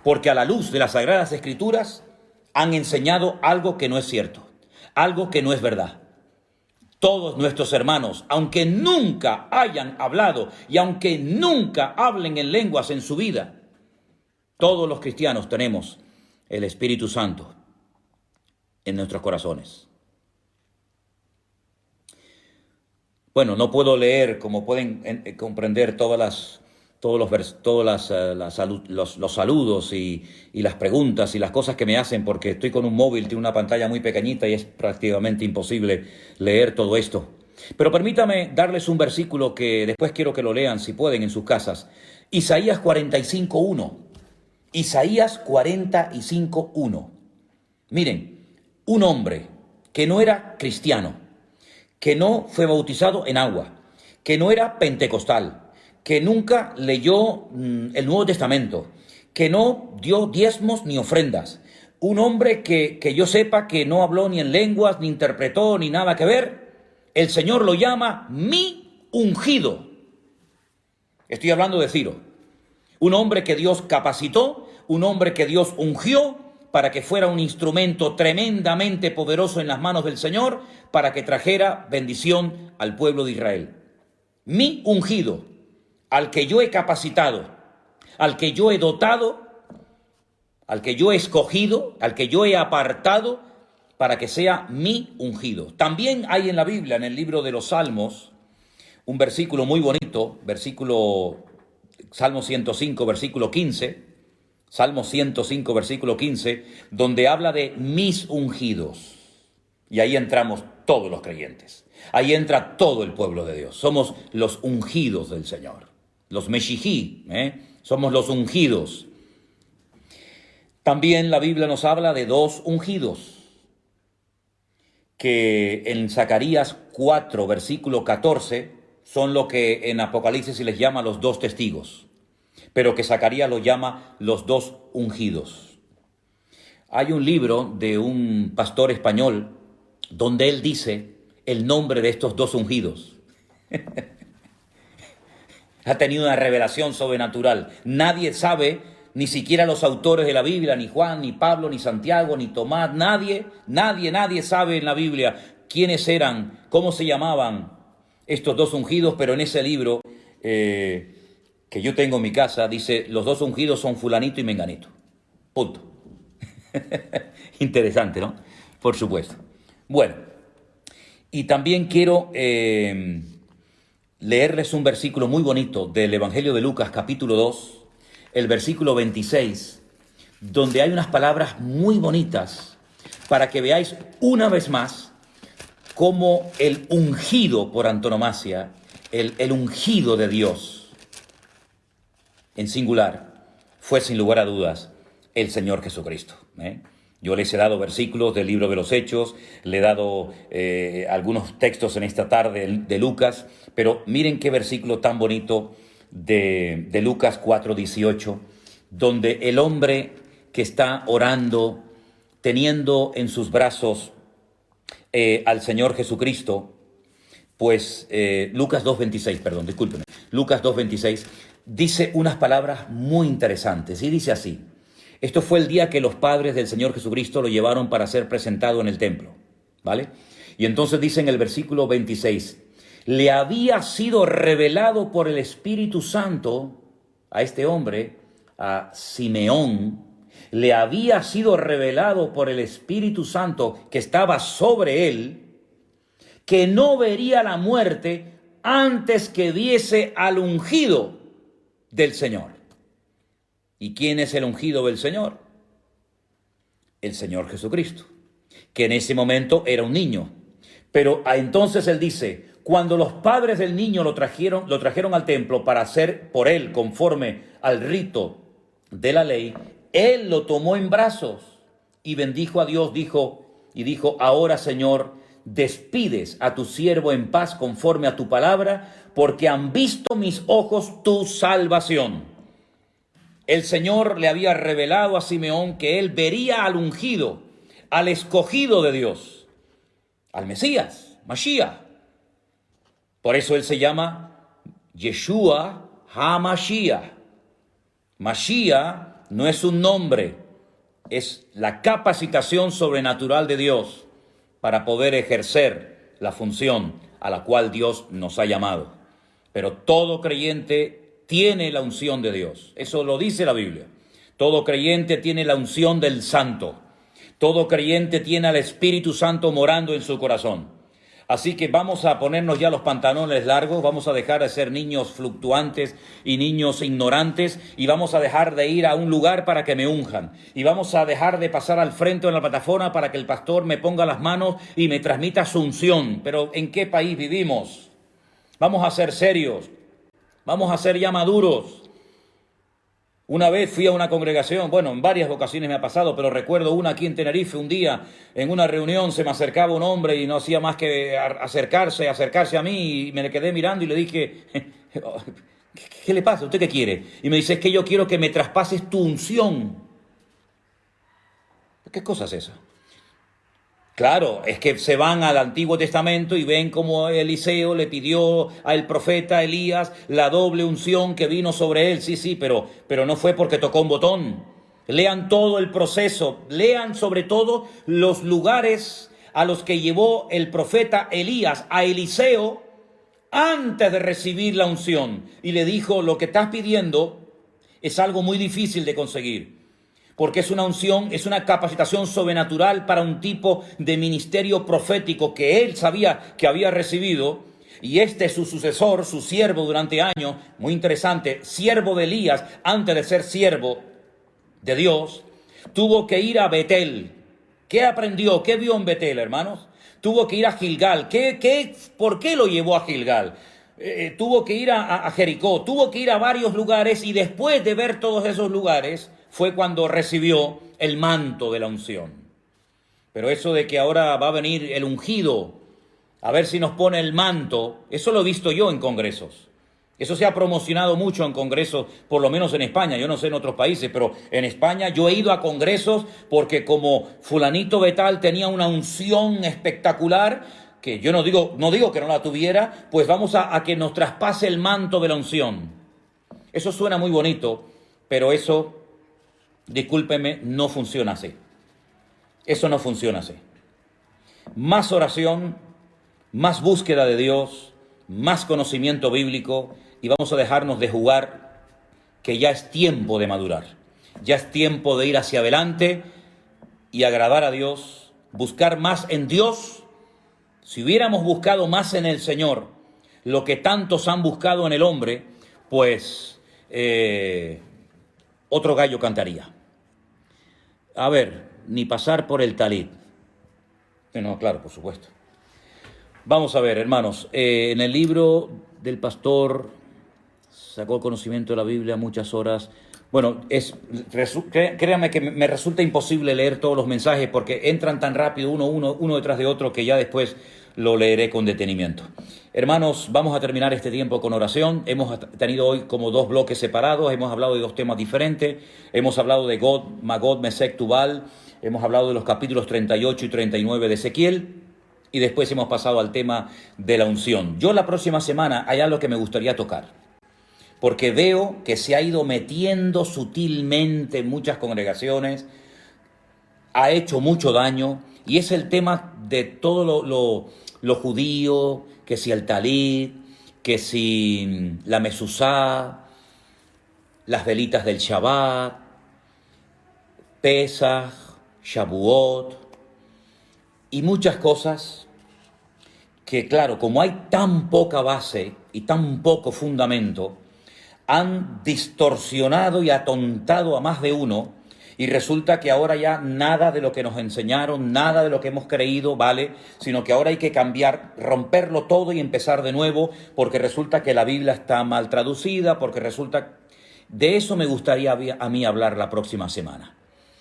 Porque a la luz de las Sagradas Escrituras han enseñado algo que no es cierto, algo que no es verdad. Todos nuestros hermanos, aunque nunca hayan hablado y aunque nunca hablen en lenguas en su vida, todos los cristianos tenemos el Espíritu Santo en nuestros corazones. Bueno, no puedo leer, como pueden comprender, los saludos y las preguntas y las cosas que me hacen, porque estoy con un móvil, tiene una pantalla muy pequeñita y es prácticamente imposible leer todo esto. Pero permítame darles un versículo que después quiero que lo lean, si pueden, en sus casas. Isaías 45:1. Isaías 45:1. Miren, un hombre que no era cristiano, que no fue bautizado en agua, que no era pentecostal, que nunca leyó el Nuevo Testamento, que no dio diezmos ni ofrendas, un hombre que yo sepa que no habló ni en lenguas, ni interpretó, ni nada que ver, el Señor lo llama mi ungido. Estoy hablando de Ciro, un hombre que Dios capacitó, un hombre que Dios ungió para que fuera un instrumento tremendamente poderoso en las manos del Señor, para que trajera bendición al pueblo de Israel. Mi ungido, al que yo he capacitado, al que yo he dotado, al que yo he escogido, al que yo he apartado, para que sea mi ungido. También hay en la Biblia, en el libro de los Salmos, un versículo muy bonito, Salmo 105, versículo 15, Salmo 105, versículo 15, donde habla de mis ungidos. Y ahí entramos todos los creyentes. Ahí entra todo el pueblo de Dios. Somos los ungidos del Señor. Los Meshijí, somos los ungidos. También la Biblia nos habla de dos ungidos, que en Zacarías 4, versículo 14, son lo que en Apocalipsis se les llama los dos testigos, pero que Zacarías lo llama los dos ungidos. Hay un libro de un pastor español donde él dice el nombre de estos dos ungidos. Ha tenido una revelación sobrenatural. Nadie sabe, ni siquiera los autores de la Biblia, ni Juan, ni Pablo, ni Santiago, ni Tomás, nadie sabe en la Biblia quiénes eran, cómo se llamaban estos dos ungidos, pero en ese libro que yo tengo en mi casa, dice, los dos ungidos son fulanito y menganito. Punto. Interesante, ¿no? Por supuesto. Bueno, y también quiero leerles un versículo muy bonito del Evangelio de Lucas, capítulo 2, el versículo 26, donde hay unas palabras muy bonitas para que veáis una vez más cómo el ungido por antonomasia, el ungido de Dios, en singular, fue sin lugar a dudas el Señor Jesucristo. Yo les he dado versículos del libro de los Hechos, le he dado algunos textos en esta tarde de Lucas, pero miren qué versículo tan bonito de Lucas 4:18, donde el hombre que está orando, teniendo en sus brazos al Señor Jesucristo, pues Lucas 2:26, dice unas palabras muy interesantes y dice así: esto fue el día que los padres del Señor Jesucristo lo llevaron para ser presentado en el templo, ¿vale? Y entonces dice en el versículo 26, le había sido revelado por el Espíritu Santo a este hombre, a Simeón, le había sido revelado por el Espíritu Santo que estaba sobre él, que no vería la muerte antes que viese al ungido del Señor. ¿Y quién es el ungido del Señor? el Señor Jesucristo, que en ese momento era un niño. Pero entonces él dice, cuando los padres del niño lo trajeron al templo para hacer por él conforme al rito de la ley, él lo tomó en brazos y bendijo a Dios, dijo, ahora Señor, despides a tu siervo en paz conforme a tu palabra, porque han visto mis ojos tu salvación. El Señor le había revelado a Simeón que él vería al ungido, al escogido de Dios, al Mesías, Mashiach. Por eso él se llama Yeshua HaMashiach. Mashiach no es un nombre, es la capacitación sobrenatural de Dios para poder ejercer la función a la cual Dios nos ha llamado. Pero todo creyente tiene la unción de Dios. Eso lo dice la Biblia. Todo creyente tiene la unción del Santo. Todo creyente tiene al Espíritu Santo morando en su corazón. Así que vamos a ponernos ya los pantalones largos, vamos a dejar de ser niños fluctuantes y niños ignorantes y vamos a dejar de ir a un lugar para que me unjan y vamos a dejar de pasar al frente en la plataforma para que el pastor me ponga las manos y me transmita su unción. Pero ¿en qué país vivimos? Vamos a ser serios, vamos a ser ya maduros. Una vez fui a una congregación, bueno, en varias ocasiones me ha pasado, pero recuerdo una aquí en Tenerife, un día, en una reunión se me acercaba un hombre y no hacía más que acercarse a mí y me le quedé mirando y le dije, ¿qué le pasa? ¿Usted qué quiere? Y me dice, es que yo quiero que me traspases tu unción. ¿Qué cosa es esa? Claro, es que se van al Antiguo Testamento y ven cómo Eliseo le pidió al profeta Elías la doble unción que vino sobre él. Sí, pero no fue porque tocó un botón. Lean todo el proceso, lean sobre todo los lugares a los que llevó el profeta Elías a Eliseo antes de recibir la unción. Y le dijo, lo que estás pidiendo es algo muy difícil de conseguir. Porque es una unción, es una capacitación sobrenatural para un tipo de ministerio profético que él sabía que había recibido. Y este es su sucesor, su siervo durante años, muy interesante, siervo de Elías, antes de ser siervo de Dios, tuvo que ir a Betel. ¿Qué aprendió? ¿Qué vio en Betel, hermanos? Tuvo que ir a Gilgal. ¿Por qué lo llevó a Gilgal? Tuvo que ir a Jericó, tuvo que ir a varios lugares y después de ver todos esos lugares fue cuando recibió el manto de la unción. Pero eso de que ahora va a venir el ungido a ver si nos pone el manto, eso lo he visto yo en congresos. Eso se ha promocionado mucho en congresos, por lo menos en España, yo no sé en otros países, pero en España yo he ido a congresos porque como fulanito de tal tenía una unción espectacular, que yo no digo que no la tuviera, pues vamos a que nos traspase el manto de la unción. Eso suena muy bonito, pero eso, discúlpeme, no funciona así. Eso no funciona así. Más oración, más búsqueda de Dios, más conocimiento bíblico y vamos a dejarnos de jugar, que ya es tiempo de madurar. Ya es tiempo de ir hacia adelante y agradar a Dios, buscar más en Dios. Si hubiéramos buscado más en el Señor lo que tantos han buscado en el hombre, pues otro gallo cantaría. A ver, ni pasar por el talit. No, claro, por supuesto. Vamos a ver, hermanos, en el libro del pastor sacó conocimiento de la Biblia muchas horas. Bueno, créanme que me resulta imposible leer todos los mensajes porque entran tan rápido uno detrás de otro que ya después lo leeré con detenimiento. Hermanos, vamos a terminar este tiempo con oración. Hemos tenido hoy como 2 bloques separados, hemos hablado de 2 temas diferentes. Hemos hablado de Gog, Magog, Mesec, Tubal, hemos hablado de los capítulos 38 y 39 de Ezequiel. Y después hemos pasado al tema de la unción. Yo la próxima semana hay algo que me gustaría tocar, porque veo que se ha ido metiendo sutilmente en muchas congregaciones, ha hecho mucho daño, y es el tema de todo lo judío, que si el talit, que si la mezuzá, las velitas del Shabbat, Pesaj, Shavuot, y muchas cosas que, claro, como hay tan poca base y tan poco fundamento, han distorsionado y atontado a más de uno Y resulta que ahora ya nada de lo que nos enseñaron, nada de lo que hemos creído vale, sino que ahora hay que cambiar, romperlo todo y empezar de nuevo, porque resulta que la Biblia está mal traducida, porque resulta... De eso me gustaría a mí hablar la próxima semana,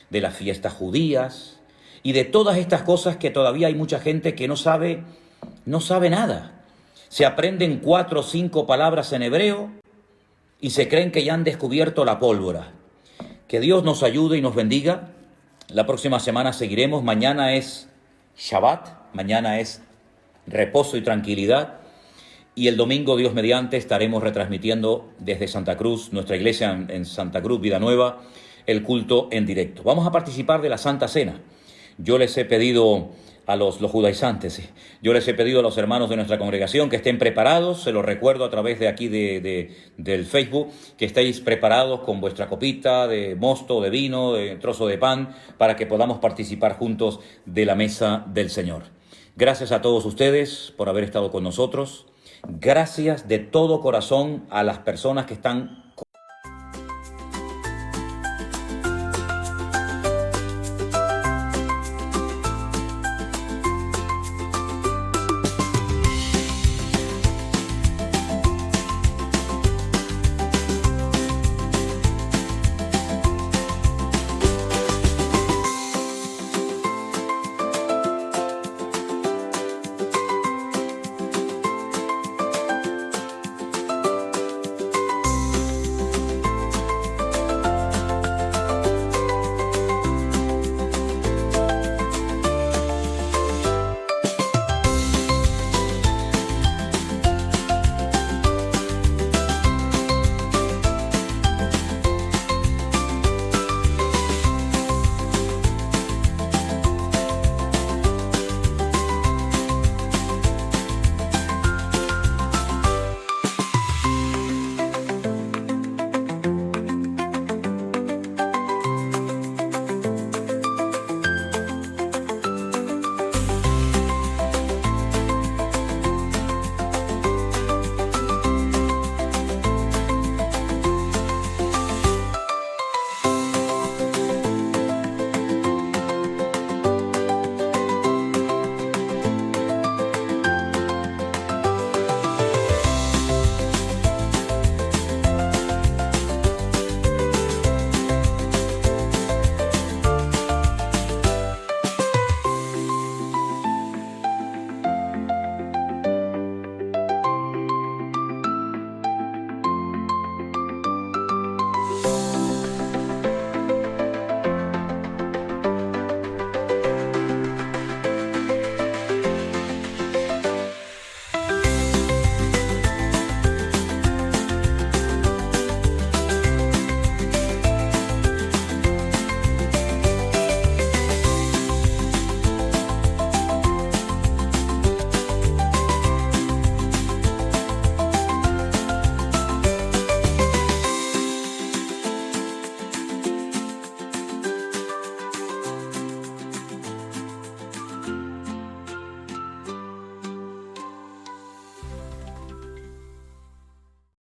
de las fiestas judías y de todas estas cosas que todavía hay mucha gente que no sabe nada. Se aprenden 4 o 5 palabras en hebreo y se creen que ya han descubierto la pólvora. Que Dios nos ayude y nos bendiga. La próxima semana seguiremos. Mañana es Shabbat, mañana es reposo y tranquilidad. Y el domingo, Dios mediante, estaremos retransmitiendo desde Santa Cruz, nuestra iglesia en Santa Cruz, Vida Nueva, el culto en directo. Vamos a participar de la Santa Cena. Yo les he pedido a los judaizantes, yo les he pedido a los hermanos de nuestra congregación que estén preparados, se los recuerdo a través de aquí del Facebook, que estéis preparados con vuestra copita de mosto, de vino, de trozo de pan, para que podamos participar juntos de la mesa del Señor. Gracias a todos ustedes por haber estado con nosotros. Gracias de todo corazón a las personas que están